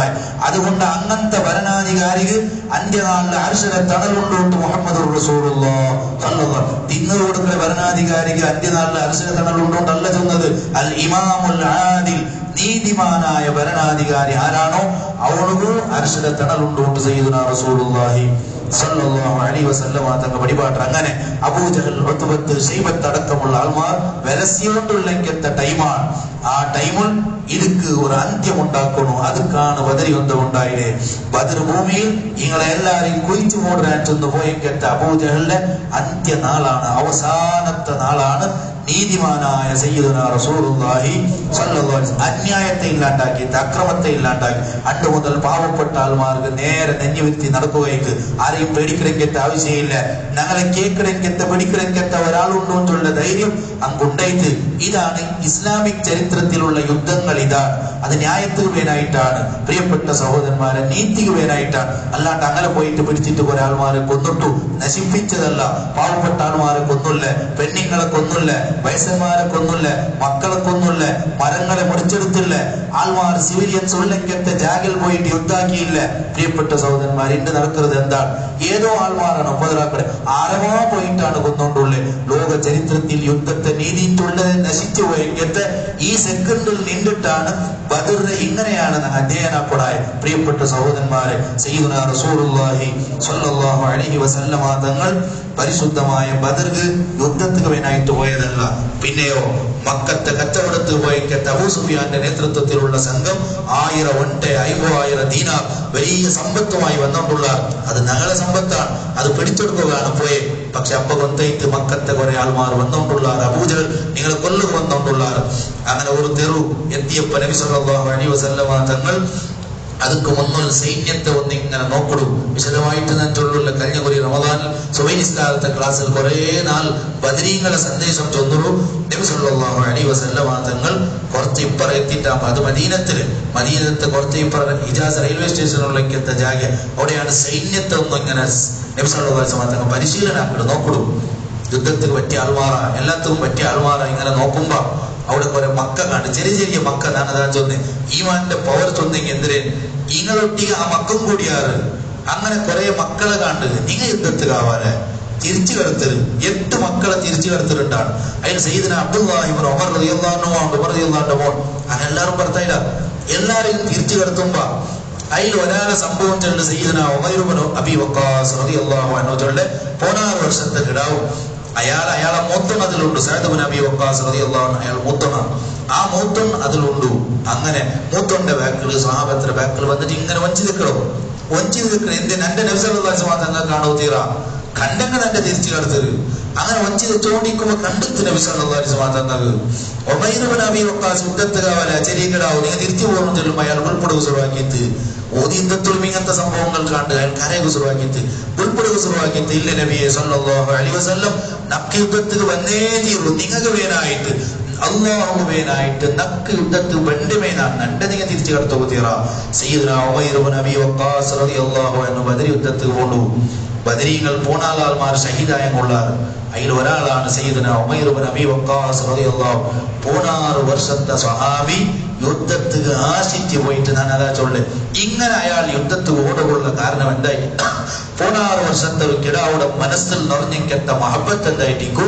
അതുകൊണ്ട് അങ്ങനത്തെ ഭരണാധികാരികൾ അന്ത്യനാളിലെ അർശന തണലുണ്ടോട്ട് മുഹമ്മദുർ റസൂലുള്ളാഹി സ്വല്ലല്ലാഹു തിന്നു കൊടുക്കുന്ന ഭരണാധികാരിക്ക് അന്ത്യനാളിലെ അർശന തണലുണ്ടോണ്ടല്ല ചെന്നത് അൽ ഇമാമുൽ ആദിൽ നീതിമാനായ ഭരണാധികാരി ആരാണോ അവനു അർശന തണലുണ്ടോട്ട് സയ്യിദുനാ റസൂലുള്ളാഹി സല്ലല്ലാഹു അലൈഹി വസല്ലം തങ്ങൾ വഴിപാട്ട് അങ്ങനെ അബൂജഹൽ ഉത്ബത്ത് ശൈബത്ത് അടക്കമുള്ള ആൾമാർ വരസ്യോണ്ടുള്ളെങ്കത്തെ ടൈമാണ് ആ ടൈമിൽ ഇതുക്ക് ഒരു അന്ത്യം ഉണ്ടാക്കണു അതുക്കാണ് ബദർ യുദ്ധം ഉണ്ടായത് ബദർ ഭൂമിയിൽ നിങ്ങളെ എല്ലാരെയും കുഴിച്ചു മൂടാൻ ചെന്ന് പോയെങ്കത്തെ അബൂജഹലിന്റെ അന്ത്യനാളാണ് അവസാനത്തെ നാളാണ് നീതിമാനായ സയ്യിദുനാ റസൂലുള്ളാഹി സ്വല്ലല്ലാഹു അലൈഹി വസല്ലം അന്യായത്തെ ഇല്ലാണ്ടാക്കി, അക്രമത്തെ ഇല്ലാണ്ടാക്കി അണ്ട് മുതൽ പാവപ്പെട്ട ആൾമാർക്ക് നേരെ നെഞ്ഞുവിരുത്തി നടക്കുകയ്ക്ക് ആരെയും പേടിക്കണമെങ്കിൽ ആവശ്യമില്ല. ഞങ്ങളെ കേൾക്കണമെങ്കിൽ പിടിക്കണമെങ്കിൽ ഒരാളുണ്ടോ എന്നുള്ള ധൈര്യം അങ്ങുണ്ടായിട്ട്. ഇതാണ് ഇസ്ലാമിക് ചരിത്രത്തിലുള്ള യുദ്ധങ്ങൾ. ഇതാണ് അത് ന്യായത്തിന് വേനായിട്ടാണ് പ്രിയപ്പെട്ട സഹോദരന്മാരെ, നീതിക്ക് വേനായിട്ടാണ്. അല്ലാണ്ട് അങ്ങനെ പോയിട്ട് പിടിച്ചിട്ട് ഒരാൾമാരെ കൊന്നിട്ടു നശിപ്പിച്ചതല്ല. പാവപ്പെട്ട ആൾമാരെ കൊന്നില്ല, പെണ്ണുങ്ങളെ കൊന്നില്ല, വയസ്സന്മാരെ കൊന്നില്ല, മക്കളെ കൊന്നില്ല, മരങ്ങളെ മുറിച്ചെടുത്തില്ല, ആൾമാർ സിവിലിയൻസ് ഉള്ളെങ്കത്തെ ജാഗിൽ പോയിട്ട് യുദ്ധാക്കിയില്ല. പ്രിയപ്പെട്ട സഹോദരന്മാർ, ഇന്ന് നടക്കുന്നത് എന്താണ്? ഏതോ ആൾമാരാണ് മുതലാക്കളെ ആരമാ പോയിട്ടാണ് കൊന്നുകൊണ്ടുള്ളത്. ലോക ചരിത്രത്തിൽ യുദ്ധത്തെ നീതിയിട്ടുള്ളത് നശിച്ചു പോയെങ്കത്തെ ഈ സെക്കൻഡിൽ നിന്നിട്ടാണ് ബദറിനെ ഇങ്ങനെയാണ് അധ്യയനപ്പെടായ. പ്രിയപ്പെട്ട സഹോദരന്മാരെ, സയ്യിദുനാ റസൂലുള്ളാഹി സ്വല്ലല്ലാഹു അലൈഹി വസല്ലമ തങ്ങൾ പരിശുദ്ധമായ ബദർക്ക് യുദ്ധത്തിന് വേനായിട്ട് പോയതല്ല. പിന്നെയോ മക്കത്തെ കച്ചവടത്തിൽ പോയിക്കത്തെ അബൂ സുഫിയാന്റെ നേതൃത്വത്തിലുള്ള സംഘം 1000 ഒട്ട 50,000 ദീനാർ വലിയ സമ്പത്തുമായി വന്നുകൊണ്ടുള്ള അത് ഞങ്ങളെ സമ്പത്താണ്, അത് പിടിച്ചെടുക്കുകയാണ് പോയെ. പക്ഷെ അപ്പൊ കൊന്തയിട്ട് മക്കത്തെ കുറെ ആൾമാർ വന്നുകൊണ്ടുള്ള അബൂജഹൽ നിങ്ങളെ കൊല്ലുക വന്നുകൊണ്ടുള്ള അങ്ങനെ ഒരു തെറു എത്തിയപ്പോ നബി സല്ലല്ലാഹു അലൈഹി വസല്ലമ തങ്ങൾ ಅದಕ್ಕೆ ಮುನ್ನೊಂದು ಸೈನ್ಯത്തെ ഒന്നിങ്ങനെ നോക്കൂ. വിശദമായിട്ട് ഞാൻ ചൊല്ലുള്ള കഴിഞ്ഞ ഒരു റമദാനിൽ സുബൈനിസ്കാലത്തെ ക്ലാസ്സിൽ കുറേ നാൾ ബദരീങ്ങളെ സന്ദേശം ചൊന്നു. നബി സല്ലല്ലാഹു അലൈഹി വസല്ലമ തങ്ങൾ കുറച്ച് ഇപ്പറ എത്തിയിട്ടാകുമ്പോൾ അത് മദീനത്തെ കുറച്ച് ഇപ്പറ ഹിജാസ് റെയിൽവേ സ്റ്റേഷനിലേക്ക് എത്ത ജാഗ അവിടെയാണ് സൈന്യത്തെ ഒന്നും ഇങ്ങനെ നബി സല്ലല്ലാഹു അലൈഹി വസല്ലമ തങ്ങൾ പരിശീലനം നോക്കൂ. യുദ്ധത്തിന് പറ്റിയ ആൾമാറ, എല്ലാത്തിനും പറ്റിയ ആൾമാറ ഇങ്ങനെ നോക്കുമ്പോ അവിടെ കുറെ മക്ക കണ്ട്, ചെറിയ മക്ക. ഞാനതാ ചൊന്ന് ഈമാന്റെ പവർ ചൊന്നെങ്കിൽ എന്തിനെ ഇങ്ങളൊട്ടിക ആ മക്കം കൂടിയാറ്. അങ്ങനെ കുറെ മക്കളെ കണ്ട് നിങ്ങൾ യുദ്ധത്തിലാവാലെ തിരിച്ചു കടത്തല് 8 മക്കളെ തിരിച്ചു കടത്തലുണ്ടാണ്. അതിന് സയ്യിദുനാ അബ്ദുല്ലാഹി ഇബ്നു ഉമർ റളിയല്ലാഹു അൻഹു മോൻ അങ്ങനെ എല്ലാവരും ഭർത്തായില്ല. എല്ലാരെയും തിരിച്ചു കടത്തുമ്പോ അതിൽ ഒരാളെ സംഭവം ചൊല്ല് സയ്യിദുനാ ഉമൈർ ഇബ്നു അബീ വഖാസ് റളിയല്ലാഹു അൻഹു ചൊല്ല് 16 വർഷത്തെ കിടാവും. അയാളെ മൂത്തൻ അതിലുണ്ട്. സഅദ് ഇബ്നു അബീ വഖാസ് റളിയല്ലാഹു അൻഹു അയാൾ മൂത്തനാണ്. ആ മൂത്തൻ അതിലുണ്ട്. അങ്ങനെ മൂത്തന്റെ ബാക്കില് സ്വഹാബത്തിന്റെ ബാക്കിൽ വന്നിട്ട് ഇങ്ങനെ വഞ്ചി നിൽക്കണം എന്തിന് എന്റെ നബി സല്ലല്ലാഹു അലൈഹി വസല്ലം തങ്ങൾ കാണോ തീരാ കണ്ടെങ്കിൽ എന്റെ തിരിച്ചു കടത്തത്. അങ്ങനെ വഞ്ചി വെച്ചോണ്ടിരിക്കുമ്പോ കണ്ടെത്തി നബി സല്ലല്ലാഹു അലൈഹി വസല്ലം തങ്ങൾ ഉമൈർ ഇബ്നു അബീ വഖാസ് യുദ്ധത്തിലാവല ചെറിയടാവും നിങ്ങൾ തിരിച്ചു പോകണം ചെല്ലുമ്പോ അയാൾ ഉൾപ്പെടുക സുറവാക്കിയിട്ട് ഓതി യുദ്ധത്തിൽ ഇങ്ങനത്തെ സംഭവങ്ങൾ കണ്ട് അയാൾ കരയുക സുറവാക്കിയിട്ട് ഉൾപ്പെടുക സുറവാക്കിയിട്ട് ഇല്ല നബിയെ സല്ലല്ലാഹു അലൈഹി വസല്ലം നക്ക് യുദ്ധത്തിന് വന്നേ തീരുള്ളൂ. നിങ്ങൾക്ക് വേനായിട്ട് അള്ളാഹുവേനായിട്ട് നക്ക് യുദ്ധത്തിൽ വെണ്ടുമേനാണ് എന്റെ നിങ്ങൾ തിരിച്ചു കടത്തു തീറ. സയ്യിദുനാ ഉമൈർ ഇബ്നു അബീ വഖാസ് റളിയല്ലാഹു അൻഹു ബദർ യുദ്ധത്തിൽ കൊണ്ടു. ബദരീങ്ങൾ പൂണാലാൽമാർ ഷഹീദായ കൊള്ളാറ്. അതിൽ ഒരാളാണ് സയ്യിദുനാ ഉമൈർ ഇബ്നു അബീ വഖാസ് റളിയല്ലാഹു 16 വർഷത്തെ സ്വഹാബി യുദ്ധത്തിന് ആശിച്ച് പോയിട്ട് ഞാൻ അതാ ചൊല്ല് ഇങ്ങനെ അയാൾ യുദ്ധത്തിൽ ഓടുകൊള്ള കാരണം എന്തായി? 16 വർഷത്തെ ഒരു കിടാവുടെ മനസ്സിൽ നിറഞ്ഞിക്കത്ത മഹബത്ത് എന്തായിട്ടിക്കൂ,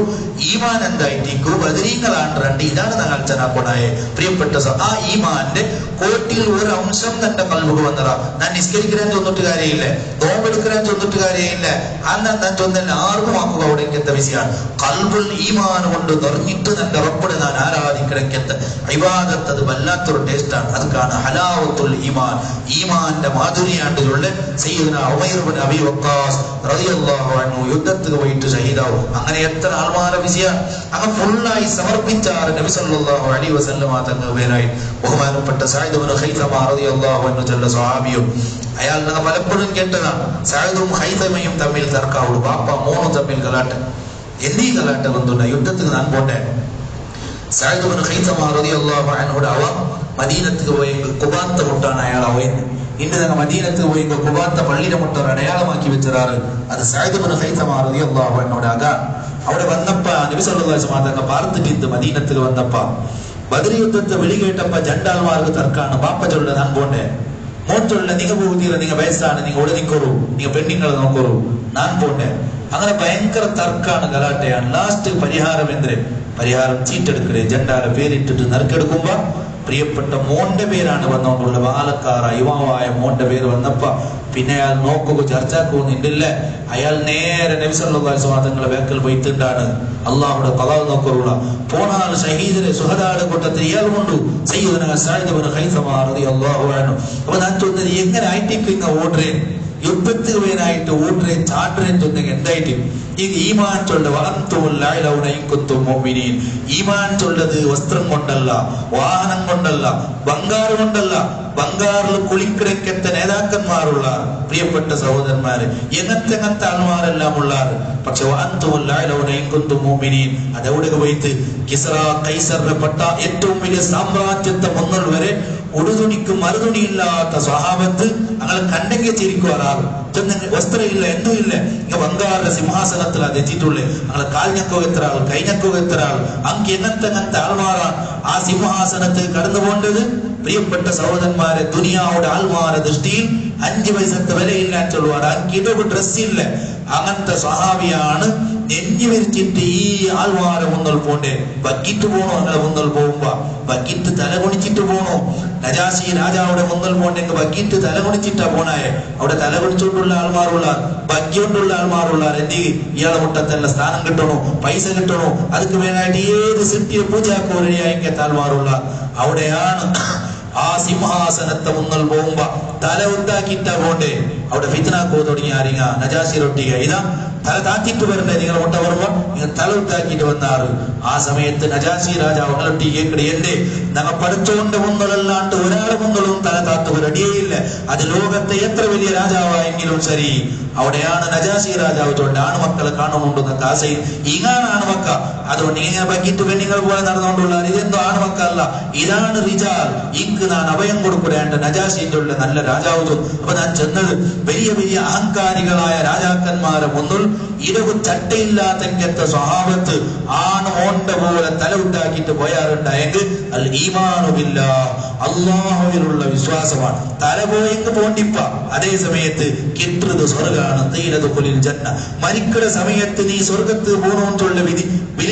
ഈമാൻ എന്തായിട്ടിക്കൂ, ബദരീങ്ങളാണ് 2. ഇതാണ് ഞങ്ങൾ ചെനാക്കൊണ്ടായെ. പ്രിയപ്പെട്ട ആ ഈമാന്റെ കോട്ടിയിൽ ഒരു അംശം തന്റെ കൽബുക്ക് വന്നതാ. ഞാൻ നിസ്കരിക്കാൻ ചൊന്നിട്ട് കാര്യമില്ല, നോമ്പെടുക്കാൻ ചൊന്നിട്ട് കാര്യമില്ല, അന്ന് ഞാൻ ചൊന്നല്ല ആർക്കും ആക്കുക അവിടേക്കത്തെ വിഷയമാണ്. കൽബുൽ ഈമാൻ കൊണ്ട് നിറഞ്ഞിട്ട് തന്റെ റബ്ബിനെ ഞാൻ ആരാധിക്കണക്കത്തെ ഇബാദത്ത് അത് വല്ലാത്തൊരു ടേസ്റ്റാണ്. അതൊക്കെയാണ് ഹലാവത്തുൽ ഈമാൻ, ഈമാന്റെ മാധുര്യാണ്ടുള്ള സയ്യിദുനാ ഉമൈർ ഇബ്നു അബീ വഖാസ് റളിയല്ലാഹു അൻഹു യുദ്ധത്തിന് പോയിട്ട് ഷഹീദാവും. അങ്ങനെ എത്ര ആൾമാരെ വിജയാണ് അങ്ങ് ഫുള്ളായി സമർപ്പിച്ചാറ് നബി സല്ലല്ലാഹു അലൈഹി വസല്ലമ തങ്ങൾ പേരായി. ബഹുമാനപ്പെട്ട സഅദ് ഇബ്നു ഖൈസമ റളിയല്ലാഹു അൻഹു ചെല്ല സ്വഹാബിയും അയാൾ ഞങ്ങൾ പലപ്പോഴും കേട്ടതാണ്. സഅദും ഖൈസമയും തമ്മിൽ തർക്കാവുള്ളൂ, ബാപ്പ മോനും തമ്മിൽ കലാട്ട. എന്നീ കലാട്ട വന്നുണ്ട യുദ്ധത്തിന് ഞാൻ പോട്ടെ. സഅദ് ഇബ്നു ഖൈസമ റളിയല്ലാഹു അൻഹുടെ അവ മദീനത്തിൽ പോയി കുബാത്ത മുട്ടാണ് അയാൾ അവയെന്ന്. ഇന്ന് ഞങ്ങൾ മദീനത്ത് പോയി കുബാത്ത പള്ളിയുടെ മുട്ട അടയാളമാക്കി വെച്ചറാറ്. അത് സഅദ് ഇബ്നു ഖൈസമ റളിയല്ലാഹു അൻഹുടെ അക അവിടെ വന്നപ്പ നബി സല്ലല്ലാഹു അലൈഹി വസല്ലം തങ്ങൾ പാർത്തിട്ട് മദീനത്തിൽ വന്നപ്പ ബദർ യുദ്ധത്തെ വിളി കേട്ടപ്പ ജണ്ടാൾമാർക്ക് തർക്കാണ്. ബാപ്പ ചൊല്ല ഞാൻ പോണ്ടേ, മോൻ ചൊല്ല നിങ്ങ പോകുതീര, നിങ്ങ വയസ്സാണ്, നിങ്ങൾ ഓടി നിൽക്കറു, നിങ്ങൾ പെണ്ണുങ്ങളെ നോക്കറു, ഞാൻ പോണ്ടേ. അങ്ങനെ ഭയങ്കര തർക്കാണ്, ഗലാട്ടയാണ്. ലാസ്റ്റ് പരിഹാരം എന്തിന്? പരിഹാരം ചീട്ടെടുക്കണേ. ജണ്ടാലെ പേരിട്ടിട്ട് നറുക്കെടുക്കുമ്പോ പ്രിയപ്പെട്ട മോന്റെ പേരാണ് വന്നുകൊണ്ടുള്ള ബാലക്കാര യുവാവായ മോന്റെ പേര് വന്നപ്പ പിന്നെ അയാൾ നോക്കുക ചർച്ചാക്കുന്നില്ല. അയാൾ നേരെ നബി സല്ലല്ലാഹു അലൈഹി വസല്ലം തങ്ങളുടെ വേക്കൽ പോയിട്ടാണ് അള്ളാഹുടെ ഖദാ നോക്കറുള്ള പോണാൽ ഷഹീദിനെ സുഹദായുടെ കൂട്ടത്തിൽ ഇയാൾ കൊണ്ടു സയ്യിദുനാ സഅദ് ഇബ്നു ഖൈസമ റളിയല്ലാഹു അൻഹു. അപ്പൊ ഞാൻ ചോദിച്ചത് എങ്ങനെ ആയിട്ടിക്ക് ഇങ്ങ ഓർഡർ യുദ്ധത്തിന് വേനായിട്ട് ഓടുകയും ചാടുകയും ചൊന്നെങ്കിൽ എന്തായിട്ട് ഈ ഈമാൻ ചൊല്ല വളർത്തും ഈമാൻ ചൊല്ലത് വസ്ത്രം കൊണ്ടല്ല, വാഹനം കൊണ്ടല്ല, ബംഗാറ് കൊണ്ടല്ല. ബംഗാറിൽ കുളിക്കിടക്കത്തെ നേതാക്കന്മാരുള്ള പ്രിയപ്പെട്ട സഹോദരന്മാര്, എങ്ങനത്തെ ആൾമാരെല്ലാം ഉള്ളാറ്. പക്ഷെ അതെവിടെ പോയിട്ട് കിസ്റ കൈസറിന്റെ പട്ട ഏറ്റവും വലിയ സാമ്രാജ്യത്തെ മുന്നൽ വരെ ഉടുതുണിക്ക് മറുതുണിയില്ലാത്ത സ്വഹാബത്ത് അങ്ങനെ കണ്ടെങ്കിൽ ചിരിക്കുവാറാകും. വസ്ത്രമില്ല, എന്തുമില്ല. ഇങ്ങ ബംഗാറിന്റെ സിംഹാസനത്തിൽ അത് എത്തിയിട്ടുള്ളേ. അങ്ങനെ കാൽഞ്ഞക്കോ എത്ര ആൾ, കൈഞ്ഞക്കോ എത്ര ആൾ, അങ്ങ് എങ്ങനത്തെ ആൾമാറാണ് ആ സിംഹാസനത്തിൽ കടന്നു പോകേണ്ടത്. പ്രിയപ്പെട്ട സഹോദരന്മാരെ, ദുനിയാവുടെ ആൾമാരുടെ ദൃഷ്ടിയിൽ 5 പൈസത്തെ വിലയില്ലാൻ ചൊല്ലുവാർ. അങ്കിടവ് ഡ്രസ്സില്ല. അങ്ങനത്തെ സ്വഹാബിയാണ് നെഞ്ഞു വിരിച്ചിട്ട് ഈ ആൾമാരെ മുന്നൽ പോണ്ടേ. ബക്കിറ്റ് പോണോ? അങ്ങനെ മുന്നൽ പോകുമ്പോ ബക്കിറ്റ് തല കുണിച്ചിട്ട് പോണോ? നജാശി രാജാവിടെ മുന്നൽ പോണ്ടെങ്കിൽ ബക്കിറ്റ് തല കുണിച്ചിട്ടാ പോണായെ. അവിടെ തല കുണിച്ചുകൊണ്ടുള്ള ആൾമാരുള്ള, ബക്കി കൊണ്ടുള്ള ആൾമാരുള്ള എന്ത് ഇയാളെ മുട്ടത്തല്ല സ്ഥാനം കിട്ടണോ, പൈസ കിട്ടണോ, അതിക്ക് വേണമായിട്ട് ഏത് സിട്ടിയെ പൂജാക്കോ റെഡിയായിക്കത്തെ ആൾമാരുള്ള അവിടെയാണ് ആ സിംഹാസനത്തെ മുന്നൽ പോകുമ്പോ തല ഉണ്ടാക്കിയിട്ടാ പോണ്ടേ. അവിടെ ഫിത്നാക്കോ തുടങ്ങി ആരിങ്ങ നജാശി റൊട്ടിക ഇതാ തല താത്തിട്ട് വരണ്ടേ. നിങ്ങളെ മുട്ട വരുമ്പോ നിങ്ങൾ തല ഉണ്ടാക്കിയിട്ട് വന്നാറ്. ആ സമയത്ത് നജാശി രാജാവ് ഒട്ടി കേക്കടി എന്റെ ഞങ്ങൾ പഠിച്ചുകൊണ്ട് മുന്നലല്ലാണ്ട് ഒരാളെ മുന്നലും തല താത്തുക റെഡിയേയില്ല. അത് ലോകത്തെ എത്ര വലിയ രാജാവായെങ്കിലും ശരി. അവിടെയാണ് നജാശി രാജാവ് ചോദിച്ചത് ആണുമക്കളെ കാണുന്നുണ്ടെന്ന കാസയിൽ ഇങ്ങാണ് ആണുമക്ക. അതുകൊണ്ട് ഇങ്ങനെ ബക്കിറ്റ് പെണ്ണുങ്ങൾ പോലെ നടന്നുകൊണ്ടുള്ള ഇതെന്തോ ആണുമക്കല്ല, ഇതാണ് റിജാൽ. ഇക്ക് ഞാൻ അഭയം കൊടുക്കുകയാണ് നജാശിന്റെ ഉള്ള നല്ല രാജാവ്. അപ്പൊ ഞാൻ ചെന്നത് വലിയ വലിയ അഹങ്കാരികളായ രാജാക്കന്മാരെ മുന്നിൽ ഇടവ് ചട്ടയില്ലാത്ത സ്വഹാബത്ത് ആണ് ഓണ്ട പോലെ തല ഉണ്ടാക്കിയിട്ട് പോയാറുണ്ടായെങ്കിൽ അൽ ഈമാനു ബില്ലാഹ്, അള്ളാഹുവിലുള്ള വിശ്വാസമാണ്. തല പോയെങ്കിൽ പോണ്ടിപ്പ. അതേ സമയത്ത് കിട്ടുന്നത് സ്വർഗാണ്. തീരത് കുലിൽ ജന്ന. മരിക്കുന്ന സമയത്ത് നീ സ്വർഗത്ത് പോകണമെന്നുള്ള വിധി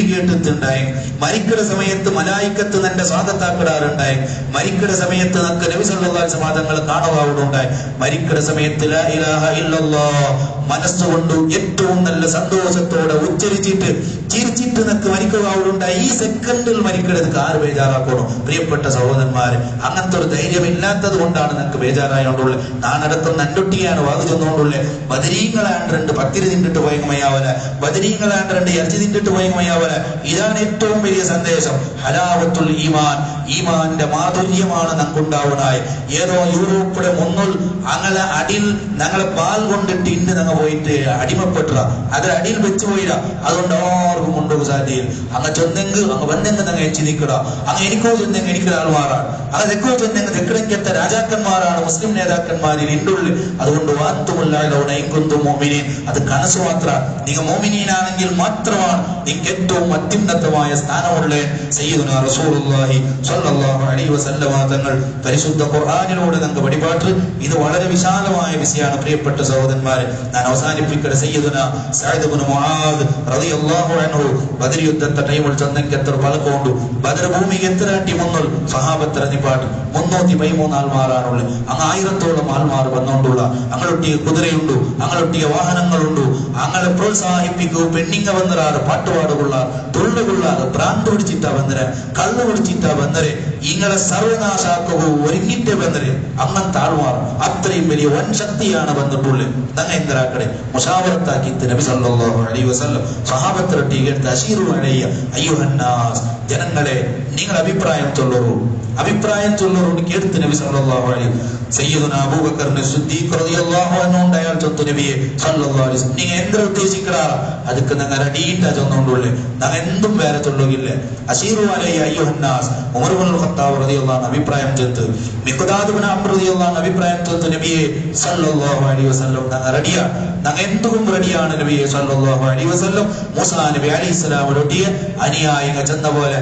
കേട്ടിട്ടുണ്ടായി. മരിക്കുന്ന സമയത്ത് മലായിക്കത്ത് നിന്റെ സ്വാഗതാക്കിടാറുണ്ടായി. മരിക്കുന്ന സമയത്ത് നമുക്ക് നബി സല്ലല്ലാഹു അലൈഹി വസല്ലം തങ്ങൾ കാണുവാറുണ്ടായി. മരിക്കുന്ന സമയത്ത് ലാ ഇലാഹ ഇല്ലല്ലാഹ് മനസ്സുകൊണ്ട് ഏറ്റവും നല്ല സന്തോഷത്തോടെ ഉച്ചരിച്ചിട്ട് ചിരിച്ചിട്ട് നിനക്ക് മരിക്കുവാറുണ്ടായി. ഈ സെക്കൻഡിൽ മരിക്കണത് ആര് ബേജാറാക്കണം? പ്രിയപ്പെട്ട സഹോദരന്മാര്, അങ്ങനത്തെ ഒരു ധൈര്യം ഇല്ലാത്തത് കൊണ്ടാണ് നിനക്ക് ബേജാറായോണ്ടുള്ളത്. നാനടക്കം നണ്ടൊട്ടിയാണ് വാങ്ങി ചെന്നുകൊണ്ടുള്ളത്. ബദരീങ്ങളാണ്ട് 2 പത്തിരി തിന്നിട്ട് പോയങ്ങമയാവല, ബദരീങ്ങളാണ്ട് 2 ഇറച്ചി തിന്നിട്ട് പോയങ്ങമയാവല. ഇതാണ് ഏറ്റവും വലിയ സന്ദേശം. ഹലാവത്തുൽ ഈമാൻ, ഈമാന്റെ മാധുര്യമാണ് നമുക്കുണ്ടാവുന്നത്. ഏതോ യൂറോപ്പിലെ മുന്നിൽ അങ്ങനെ അടിയിൽ ഞങ്ങളെ പാൽ കൊണ്ടിട്ട് ഇന്ന് ഞങ്ങൾ പോയിട്ട് അടിമപ്പെട്ട അത് അടിയിൽ വെച്ച് പോയില്ല. അതുകൊണ്ട് ആർക്കും കൊണ്ടുപോകും സാധ്യയിൽ അങ്ങ് ചെന്നെങ്കിൽ അങ്ങ് വന്നെങ്കിൽ ഞങ്ങൾ എച്ചി നിൽക്കട. അങ്ങ് എനിക്കോ ചെന്നെങ്കിൽ എനിക്കൊരു ആൾമാരാണ്. അങ്ങ് തെക്കോ ചെന്നെങ്കിൽ തെക്കിടക്കത്തെ രാജാക്കന്മാരാണ് മുസ്ലിം നേതാക്കന്മാരിൽ ഇണ്ടുള്ളിൽ. അതുകൊണ്ട് അത് കനസ് മാത്രമാണ്. നിങ്ങൾ മോമിനീനാണെങ്കിൽ മാത്രമാണ് നിങ്ങൾക്ക് ഏറ്റവും അത്യുന്നതമായ സ്ഥാനമുള്ള സയ്യിദുനാ റസൂലുള്ളാഹി സ്വല്ലല്ലാഹു അലൈഹി വസല്ലം തങ്ങൾ പരിശുദ്ധ ഖുർആനിലൂടെ നമുക്ക് വഴിപാട്ട്. ഇത് വളരെ വിശാലമായ വിഷയമാണ് പ്രിയപ്പെട്ട സഹോദരന്മാരെ. ഞാൻ അവസാനിപ്പിക്കട്ടെ. സയ്യിദുനാ സഅദ് ഇബ്നു മുആദ് റളിയല്ലാഹു അൻഹു ബദർ യുദ്ധത്തെ ടൈമിൽ ചെന്നെങ്കിൽ എത്ര പലकोണ്ടു ബദർ ഭൂമിക്ക് എത്ര അട്ടി മുന്നൽ സഹാബത്ത് റളിപാട്ട് 313 ആൾമാരാണുള്ളത്. അങ്ങ് 1000ഓളം ആൾമാർ വന്നുകൊണ്ടുള്ള അങ്ങൊട്ടിയ കുതിരയുണ്ട്, അങ്ങൊട്ടിയ വാഹനങ്ങളുണ്ട്. അങ്ങനെ പ്രോത്സാഹിപ്പിക്കൂ. പെണ്ണിങ്ങ വന്നരാറ്, പാട്ടുപാടുകൊള്ള, തൊള്ളുകൊള്ളാറ്, ഭ്രാന്ത് പിടിച്ചിട്ടാ വന്നരെ, കള്ളു പിടിച്ചിട്ടാ വന്നരെ, ഇങ്ങളെ സർവനാശാക്കവോ ഒരുങ്ങിട്ട് വന്നരെ. അങ്ങനത്തെ ആൾമാർ അത്രയും വലിയ വൻ ശക്തിയാണ് വന്നിട്ടുള്ളത്. ഞങ്ങൾ എന്തരാക്കടെ മുഷാവറത്താക്കി നബി സല്ലല്ലാഹു അലൈഹി വസല്ലം സഹാബത്ത് റട്ടിയെടുത്ത് അശീറു അലയ്യ അയ്യുഹന്നാസ്, ജനങ്ങളെ നിങ്ങൾ അഭിപ്രായം ചൊല്ലറൂ, അഭിപ്രായം ചൊല്ലറൂ കേട്ട് നബി സല്ലല്ലാഹു അലൈഹി സയ്യിദുനാ അബൂബക്കർ സിദ്ദീഖ് റളിയല്ലാഹു അൻഹു അയാൾ ചൊത്തു നബിയെ സല്ലല്ലാഹു അലൈഹി വസല്ലം നിങ്ങൾ എന്ത് ഉദ്ദേശിക്കറാ ಅದಕ್ಕೆ ನಂಗೆ ರಡೀಟ ಚಂದೊಂಡುಳ್ಳೆ ನಂಗೆ ಎಂದೂ ಬೇರೆ ಚೊಲ್ಲೋಗಿಲ್ಲ. ಅಶೀರು ಅಲಯ್ಯ ಅಯ್ಯುಹನ್ನಾಸ್ ಉಮರ್ ಇಬ್ನುಲ್ ಖತ್ತಾಬ್ റളിയല്ലാഹു അൻഹു അഭിപ്രായം ചെത്ത്, മിഖ്ദാദ് ഇബ്നു അംർ റളിയല്ലാഹു അൻഹു അഭിപ്രായം ചെത്ത് നബിയെ സല്ലല്ലാഹു അലൈഹി വസല്ലം ഞങ്ങൾ റെഡിയാണ്, ഞങ്ങൾ എന്തും റെഡിയാണ് നബിയെ സല്ലല്ലാഹു അലൈഹി വസല്ലം. മൂസാ നബി അലൈഹിസ്സലാം റൊട്ടിയെ അനുയായികൾ ചെന്ന പോലെ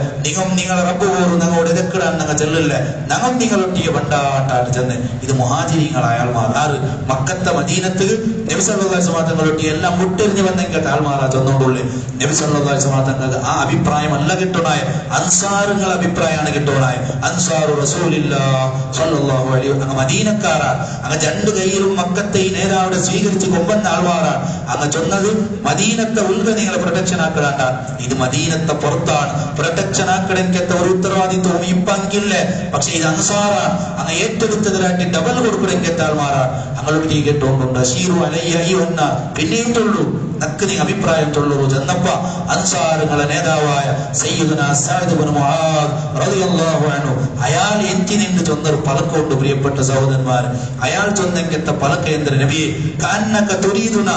നിങ്ങളെ റബ്ബ് പോറും ഞങ്ങളോട് എതിർക്കിടാൻ ഞങ്ങൾ ചെല്ലില്ല. ഞങ്ങൾ നിങ്ങളൊട്ടിയെ പണ്ടാട്ടാട്ട് ചെന്ന്. ഇത് മുഹാജിരീങ്ങളായ ആൾമാർ. ആറ് മക്കത്തെ മദീനത്ത് നബി സല്ലല്ലാഹു അലൈഹി വസല്ലം തങ്ങളൊട്ടി എല്ലാം മുട്ടെറിഞ്ഞ് വന്നെങ്കിൽ ആൾമാരാ ചെന്നുകൊണ്ടുള്ളേ. നബി സല്ലല്ലാഹു അലൈഹി വസല്ലം തങ്ങൾക്ക് ആ അഭിപ്രായമല്ല കിട്ടണായ, അൻസാറുകളെ അഭിപ്രായമാണ് കിട്ടണായ. അൻസാറു റസൂലില്ലാഹ് സല്ലല്ലാഹു അലൈഹി വസല്ലം മദീനക്കാരാണ്. അങ്ങ് 2 കൈയിലും മക്കത്തെ നേരാവിടെ സ്വീകരിച്ച് കൊമ്പന്ന ആൾമാരാണ്. അങ്ങ് ചൊന്നത് മദീനത്തെ ഉൾക നിങ്ങളെ പ്രൊട്ടക്ഷൻ ആക്കലാണ്ടാണ്. ഇത് മദീനത്തെ പുറത്താണ്. പ്രൊട്ടക്ഷൻ ആക്കണമെങ്കിൽ ഒരു ഉത്തരവാദിത്വവും ഇപ്പങ്കില്ലേ. പക്ഷെ ഇത് അൻസാറാണ്. അങ്ങ് ഏറ്റെടുത്തതിലായിട്ട് ഡബിൾ കൊടുക്കുമെങ്കിൽ മാറാൻ ഞങ്ങളുടെ കേട്ടോണ്ടുണ്ട് ഷീറു അലയ്യ ഈ ഒന്ന പിന്നെയും തൊള്ളു നക്ക് നീ അഭിപ്രായം തൊള്ളൂ ചെന്നപ്പ അൻസാറുകളെ നേതാവായ സയ്യിദുനാ സഅദ് ഇബ്നു മുആദ് റളിയല്ലാഹു അൻഹു അയാൾ എന്തിനെന്ന് ചൊന്നൊരു പലക്കോണ്ട് പ്രിയപ്പെട്ട സഹോദരന്മാർ അയാൾ ചൊന്നെങ്കെത്ത പലക്കേന്ദ്ര നബിയെ കാന്നക തുരീദുന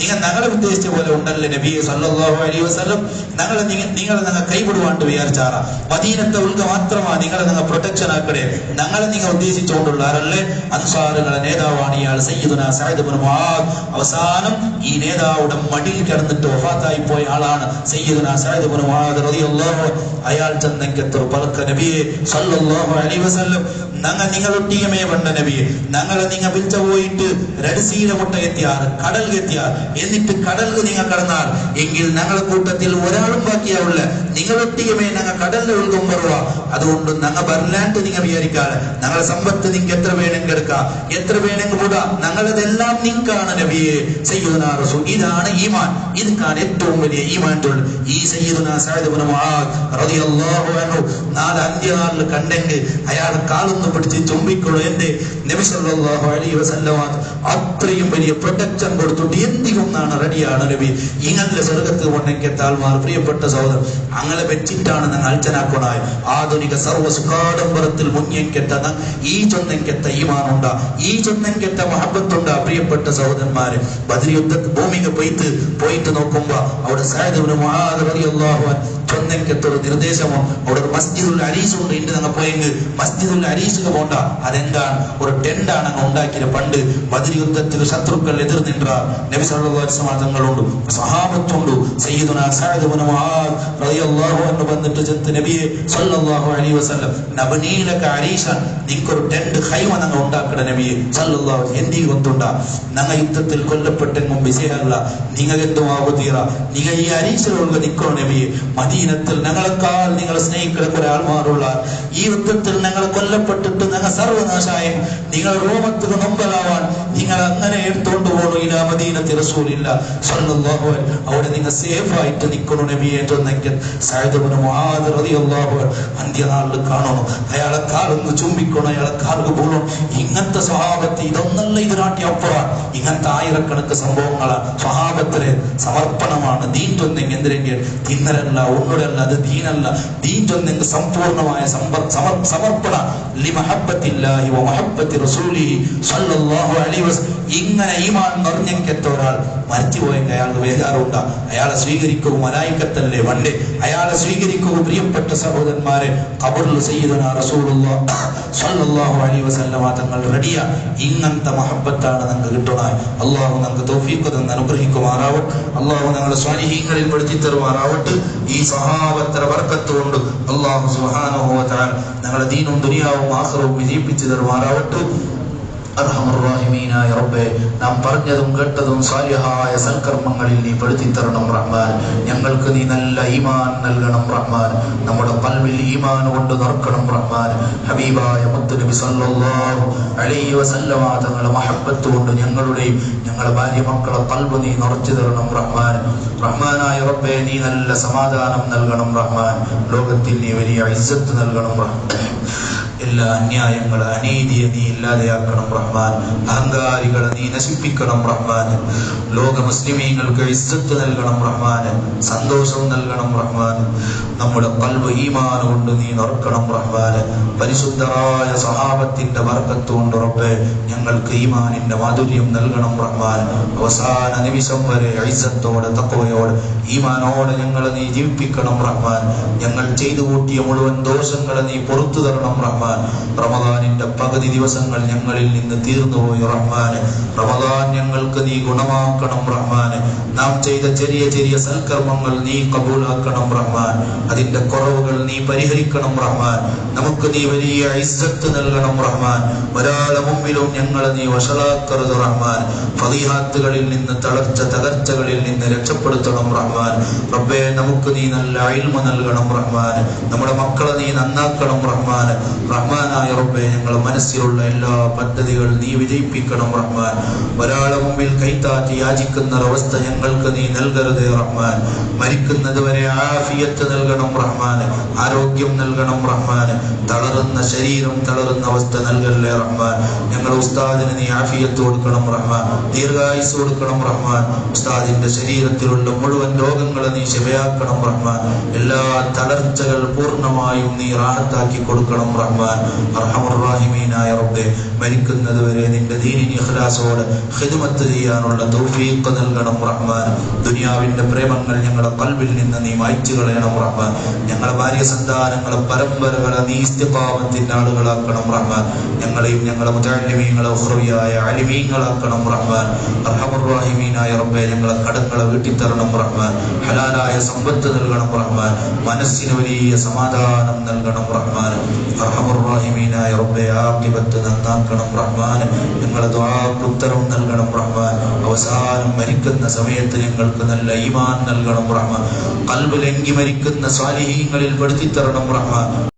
നിങ്ങൾ ഞങ്ങളെ ഉദ്ദേശിച്ച പോലെ ഉണ്ടല്ലേ നബിയെ സല്ലല്ലാഹു അലൈഹി വസല്ലം നിങ്ങളെ കൈവിടുവാണ്ട് വിചാരിച്ചാറ മദീനത്തെ ഉൾക മാത്രമാ നിങ്ങളെ പ്രൊട്ടക്ഷൻ ആക്കണേ ഞങ്ങളെ നിങ്ങൾ ഉദ്ദേശിച്ചുകൊണ്ടുള്ള ആരല്ലേ അൻസാറുകളെ നേതാവാണ് ഇയാൾ സയ്യിദുനാ സഅദ് ഇബ്നു മുആദ് അവസാനം ഈ നേതാവുടെ മടിയിൽ കിടന്നിട്ട് വഫാത്തായി പോയ ആളാണ് സയ്യിദുനാ സഅദ് ഇബ്നു മുആദ് റളിയല്ലാഹു അയാൾ ചെന്നെങ്കെത്തൊരു പലക്ക നബിയെ സല്ലല്ലാഹു അലൈഹി വസല്ലം നിങ്ങളൊട്ടിയമേ വേണ്ട നബിയെ ഞങ്ങളെ നിങ്ങൾ വിളിച്ച പോയിട്ട് രടസീല മുട്ട എത്തിയാർ കടൽ എത്തിയാർ എന്നിട്ട് കടലിൽ നിങ്ങൾ കടന്നാൽ എങ്കിൽ ഞങ്ങളുടെ കൂട്ടത്തിൽ ഒരാളും ബാക്കിയാവില്ല നിങ്ങളൊട്ടിയമേ ഞങ്ങൾ കടലിൽ ഒഴുകും വരുക അതുകൊണ്ട് ഞങ്ങൾ ബർലാൻഡ് നിങ്ങൾ വിചാരിക്കാറ് ഞങ്ങളെ സമ്പത്ത് നിങ്ങൾക്ക് എത്ര വേണമെങ്കിൽ എടുക്കാം എത്ര വേണമെങ്കിൽ കൂടാ ഞങ്ങളതെല്ലാം നിങ്ങൾക്കാണ് നബിയെ സയ്യിദുനാ റസൂൽ ഇതാണ് ഈമാൻ ഇതാണ് ഏറ്റവും വലിയ ഈമാൻ തൊഴിൽ ഈ സയ്യിദുനാ സഅദ് ഇബ്നു മുആദ് റളിയല്ലാഹു അൻഹു നാല് അന്ത്യനാളിൽ കണ്ടെങ്കിൽ അയാളുടെ കാലൊന്ന് പിടിച്ച് ചുംബിക്കുള്ളൂ എന്റെ നബി സല്ലല്ലാഹു അലൈഹി വസല്ലം അത്രയും വലിയ പ്രൊട്ടക്ഷൻ കൊടുത്തിട്ട് എന്തികൊന്നാണ് റെഡിയാണ് നബി ഇങ്ങനെ സ്വർഗത്ത് കൊണ്ടെങ്കിൽ താൽമാർ പ്രിയപ്പെട്ട സഹോദരൻ അങ്ങനെ വെച്ചിട്ടാണ് ഞങ്ങൾ അൽച്ചനാക്കണായി ആധുനിക സർവ്വസുഖാഡംബരത്തിൽ മുങ്ങിയെങ്കെത്ത ഈ ചൊന്നെങ്കെത്ത ഈമാനുണ്ട ഈ ചൊന്നെങ്കെത്ത മഹബത്തുണ്ട പ്രിയപ്പെട്ട സഹോദരന്മാര് ബദ്ർ യുദ്ധ ഭൂമിക്ക് പോയിട്ട് നോക്കുമ്പോ അവിടെ സഅദ് ഇബ്നു മുആദ് റളിയല്ലാഹു അൻഹു ചൊന്നെങ്കെത്തൊരു നിർദ്ദേശമോ അവിടെ ഒരു മസ്ജിദുൽ അരീസ് ഉണ്ട് ഇണ്ട് ഞങ്ങൾ പോയെങ്കിൽ മസ്ജിദുൽ അരീസിക്ക് പോണ്ട അതെന്താണ് ഒരു ടെന്റാണ് അങ്ങ് ഉണ്ടാക്കിയത് പണ്ട് ബദ്ർ യുദ്ധത്തിൽ ശത്രുക്കൾ എതിർ നിன்ற നബി സല്ലല്ലാഹു അലൈഹി വസല്ലം തങ്ങളുണ്ട് സഹാബത്തുണ്ട് സയ്യിദുനാ സഅദ് ഇബ്നു മുആദ് റളിയല്ലാഹു അൻഹു വന്നിട്ട് ചെന്ന് നബിയെ സല്ലല്ലാഹു അലൈഹി വസല്ലം നബനീലക അരീശൻ നിങ്ങൾക്കൊരു ടെന്റ് ഖൈമ ഞങ്ങൾ ഉണ്ടാക്കണ നബിയെ സല്ലല്ലാഹു എന്തി ಗೊತ್ತುണ്ട ഞങ്ങൾ യുദ്ധത്തിൽ കൊല്ലപ്പെട്ടെങ്കും വിജയമല്ല നിങ്ങൾ എന്തും ആവുതീറ നിങ്ങൾ ഈ അരീശിലുള്ള നിൽക്കണോ നബിയെ മദീനത്തിൽ ഞങ്ങളെക്കാൾ നിങ്ങളെ സ്നേഹിക്കുന്ന കുറെ ആൾമാരുള്ള ഈ യുദ്ധത്തിൽ ഞങ്ങൾ കൊല്ലപ്പെട്ടിട്ട് ഞങ്ങൾ സർവനാശായും നിങ്ങൾ റോമത്തിന് നൊമ്പലാവാൻ നിങ്ങൾ അങ്ങനെ എടുത്തോണ്ട് പോകണു ഇലാ മദീനത്തി റസൂലില്ല സല്ലല്ലാഹു അലൈഹി അവിടെ നിങ്ങൾ സേഫ് ആയിട്ട് നിൽക്കണു നബിയെ എന്നെങ്കിൽ സഅദ് ഇബ്നു മുആദ് റളിയല്ലാഹു അൻഹു അന്ത്യനാളിൽ കാണണം അയാളെ കാലൊന്ന് ചുംബിക്കണം അയാളെ കാല് പോകണം ഇങ്ങനത്തെ സ്വഹാബത്ത് ഇതൊന്നല്ല ഇതിനാട്ടി അപ്പുറം ഇങ്ങനത്തെ ആയിരക്കണക്ക് സംഭവങ്ങളാണ് സ്വഹാബത്തിലെ സമർപ്പണമാണ് ദീൻ ചൊന്നെങ്കിൽ എന്തിനെങ്കിൽ തിന്നരല്ല ഒന്നുടല്ല അത് ദീനല്ല ദീൻ ചൊന്നെങ്കിൽ സമ്പൂർണമായ സമർപ്പണ ലിമഹബ്ബത്തില്ലാഹി വമഹബ്ബത്തി റസൂലിഹി സല്ലല്ലാഹു അലൈഹി വസല്ലം ഇങ്ങനെ ഈമാൻ നിറഞ്ഞെങ്കെത്ത ഒരാൾ മരിച്ചുപോയെങ്കിൽ അയാൾക്ക് വേദാറുണ്ട അയാളെ സ്വീകരിക്കുക മലായിക്കത്തല്ലേ വണ്ടേ അയാളെ സ്വീകരിക്കുക പ്രിയപ്പെട്ട സഹോദരന്മാരെ ഖബറിൽ സയ്യിദുനാ റസൂലുള്ളാഹി സല്ലല്ലാഹു അലൈഹി വസല്ലം തങ്ങൾ റെഡിയാ ഇങ്ങനത്തെ മഹബ്ബത്താണ് നമുക്ക് കിട്ടണേ അല്ലാഹു നമുക്ക് തൗഫീഖ് തന്ന് അനുഗ്രഹിക്കുമാറാവട്ടെ അല്ലാഹു ഞങ്ങളെ സ്വാലിഹീങ്ങളിൽ പെടുത്തി തരുമാറാവട്ടെ ഈ സഹാബത്തര ബർക്കത്ത് കൊണ്ട് അല്ലാഹു സുബ്ഹാനഹു വ തആല ഞങ്ങളെ ദീനും ദുനിയാവും ആഖിറവും വിജയിപ്പിച്ചു തരുമാറാവട്ടെ അർഹമർറഹീമീനായ റബ്ബേ നാം പറഞ്ഞതും കേട്ടതും സാലിഹായ സൽക്കർമ്മങ്ങളിൽ നീ പെടുത്തി തരണം റഹ്മാൻ ഞങ്ങൾക്ക് നീ നല്ല ഈമാൻ നൽകണം റഹ്മാൻ നമ്മുടെ ഖൽബിൽ ഈമാൻ കൊണ്ട് നിറക്കണം റഹ്മാൻ ഹബീബായ മുത്ത് നബി സല്ലല്ലാഹു അലൈഹി വസല്ലം തങ്ങളുടെ മഹബ്ബത്ത് കൊണ്ട് ഞങ്ങളുടെയും ഞങ്ങളുടെ ഭാര്യ മക്കളെ ഖൽബ് നീ നിറച്ചു തരണം റഹ്മാൻ റഹ്മാനായ റബ്ബേ നീ നല്ല സമാധാനം നൽകണം റഹ്മാൻ ലോകത്തിൽ നീ വലിയ ഇസ്സത്ത് നൽകണം റഹ്മാൻ എല്ലാ അന്യായങ്ങളെ അനീതിയെ നീ ഇല്ലാതെയാക്കണം റഹ്മാൻ അഹങ്കാരികളെ നീ നശിപ്പിക്കണം റഹ്മാൻ ലോക മുസ്ലിമീങ്ങൾക്ക് ഇസ്സത്ത് നൽകണം റഹ്മാൻ സന്തോഷം നൽകണം റഹ്മാൻ നമ്മുടെ ഖൽബ് ഈമാൻ കൊണ്ട് നീ നിറക്കണം റഹ്മാൻ പരിശുദ്ധരായ സഹാബത്തിന്റെ ബർക്കത്ത് കൊണ്ട് റബ്ബേ ഞങ്ങൾക്ക് ഈമാനിന്റെ മാധുര്യം നൽകണം റഹ്മാൻ അവസാന നിമിഷം വരെ ഇസ്സത്തോടെ തഖ്വയോടെ ഈമാനോടെ ഞങ്ങളെ നീ ജീവിപ്പിക്കണം റഹ്മാൻ ഞങ്ങൾ ചെയ്തു കൂട്ടിയ മുഴുവൻ ദോഷങ്ങളെ നീ പുറത്തു തരണം റഹ്മാൻ റമദാനിന്റെ പകുതി ദിവസങ്ങൾ ഞങ്ങളിൽ നിന്ന് തീർന്നുപോയി റഹ്മാൻ റമദാൻ ഞങ്ങൾക്ക് നീ ഗുണമാക്കണം റഹ്മാൻ നാം ചെയ്ത ചെറിയ ചെറിയ സൽക്കർമ്മങ്ങൾ നീ കബൂലാക്കണം റഹ്മാൻ അതിന്റെ കുറവുകൾ നീ പരിഹരിക്കണം റഹ്മാൻ നമുക്ക് നീ വലിയ ഇസ്സത്ത് നൽകണം റഹ്മാൻ ഒരാളെ മുമ്പിലും ഞങ്ങളെ നീ വഷളാക്കരുത് റഹ്മാൻ ഫളീഹാത്തുകളിൽ നിന്ന് തകർച്ചകളിൽ നിന്ന് രക്ഷപ്പെടുത്തണം റഹ്മാൻ റബ്ബേ നമുക്ക് നീ നല്ല ഇൽമ നൽകണം റഹ്മാൻ നമ്മുടെ മക്കളെ നീ നന്നാക്കണം റഹ്മാൻ റഹ്മാനായ റബ്ബേ ഞങ്ങളുടെ മനസ്സിലുള്ള എല്ലാ പദ്ധതികൾ നീ വിജയിപ്പിക്കണം റഹ്മാൻ. ഒരാളെ മുമ്പിൽ കൈത്താറ്റി യാചിക്കുന്ന ഒരവസ്ഥ ഞങ്ങൾക്ക് നീ നൽകരുതേ റഹ്മാൻ. മരിക്കുന്നത് വരെ ആഫിയത്ത് നൽകണം റഹ്മാൻ, ആരോഗ്യം നൽകണം റഹ്മാൻ. തളരുന്ന ശരീരം, തളരുന്ന അവസ്ഥ നൽകല്ലേ റഹ്മാൻ. ഞങ്ങളുടെ ഉസ്താദിന് നീ ആഫിയത്ത് കൊടുക്കണം റഹ്മാൻ, ദീർഘായുസ് കൊടുക്കണം റഹ്മാൻ. ഉസ്താദിന്റെ ശരീരത്തിലുള്ള മുഴുവൻ രോഗങ്ങളെ നീ ശിഫയാക്കണം റഹ്മാൻ. എല്ലാ തളർച്ചകൾ പൂർണ്ണമായും നീ റാഹത്താക്കി കൊടുക്കണം റഹ്മാൻ. അർഹമർ റഹീമീനായ റബ്ബേ, മരിക്കുന്നത് വരെ നിന്റെ ദീനിന് ഇഖ്ലാസോടെ ഖിദ്മത്ത് ചെയ്യാനുള്ള തൗഫീഖ് നൽകണം റഹ്മാൻ. ദുനിയാവിന്റെ പ്രേമങ്ങൾ ഞങ്ങളുടെ ഖൽബിൽ നിന്ന് നീ മായ്ച്ചു കളയണം റഹ്മാൻ. ഞങ്ങളുടെ ഭാര്യ സന്താനങ്ങളെ പരമ്പരകളെ നീ ഇസ്തിഖാമത്തിന്റെ ആളുകളാക്കണം റഹ്മാൻ. ഞങ്ങളെയും ഞങ്ങളുടെ മുതഅല്ലിമീങ്ങളെ ഉഖ്റവിയായ അലിമീങ്ങളാക്കണം റഹ്മാൻ. അർഹമർ റഹീമീനായ റബ്ബേ, ഞങ്ങളെ കടങ്ങളെ വീട്ടിത്തരണം റഹ്മാൻ. ഹലാലായ സമ്പത്ത് നൽകണം റഹ്മാൻ. മനസ്സിന് വലിയ സമാധാനം നൽകണം റഹ്മാൻ. അർഹമർ റഹീമീനായ റബ്ബേ, ആഖിബത്ത് നന്നാക്കണം റഹ്മാൻ. ഞങ്ങളുടെ ദുആക്ക് ഉത്തരം നൽകണം റഹ്മാൻ. അവസാനം മരിക്കുന്ന സമയത്ത് ഞങ്ങൾക്ക് നല്ല ഈമാൻ നൽകണം റഹ്മാൻ. ഖൽബ് ലംഘി മരിക്കുന്ന സാലിഹീങ്ങളിൽ പെടുത്തിത്തരണം റഹ്മാൻ.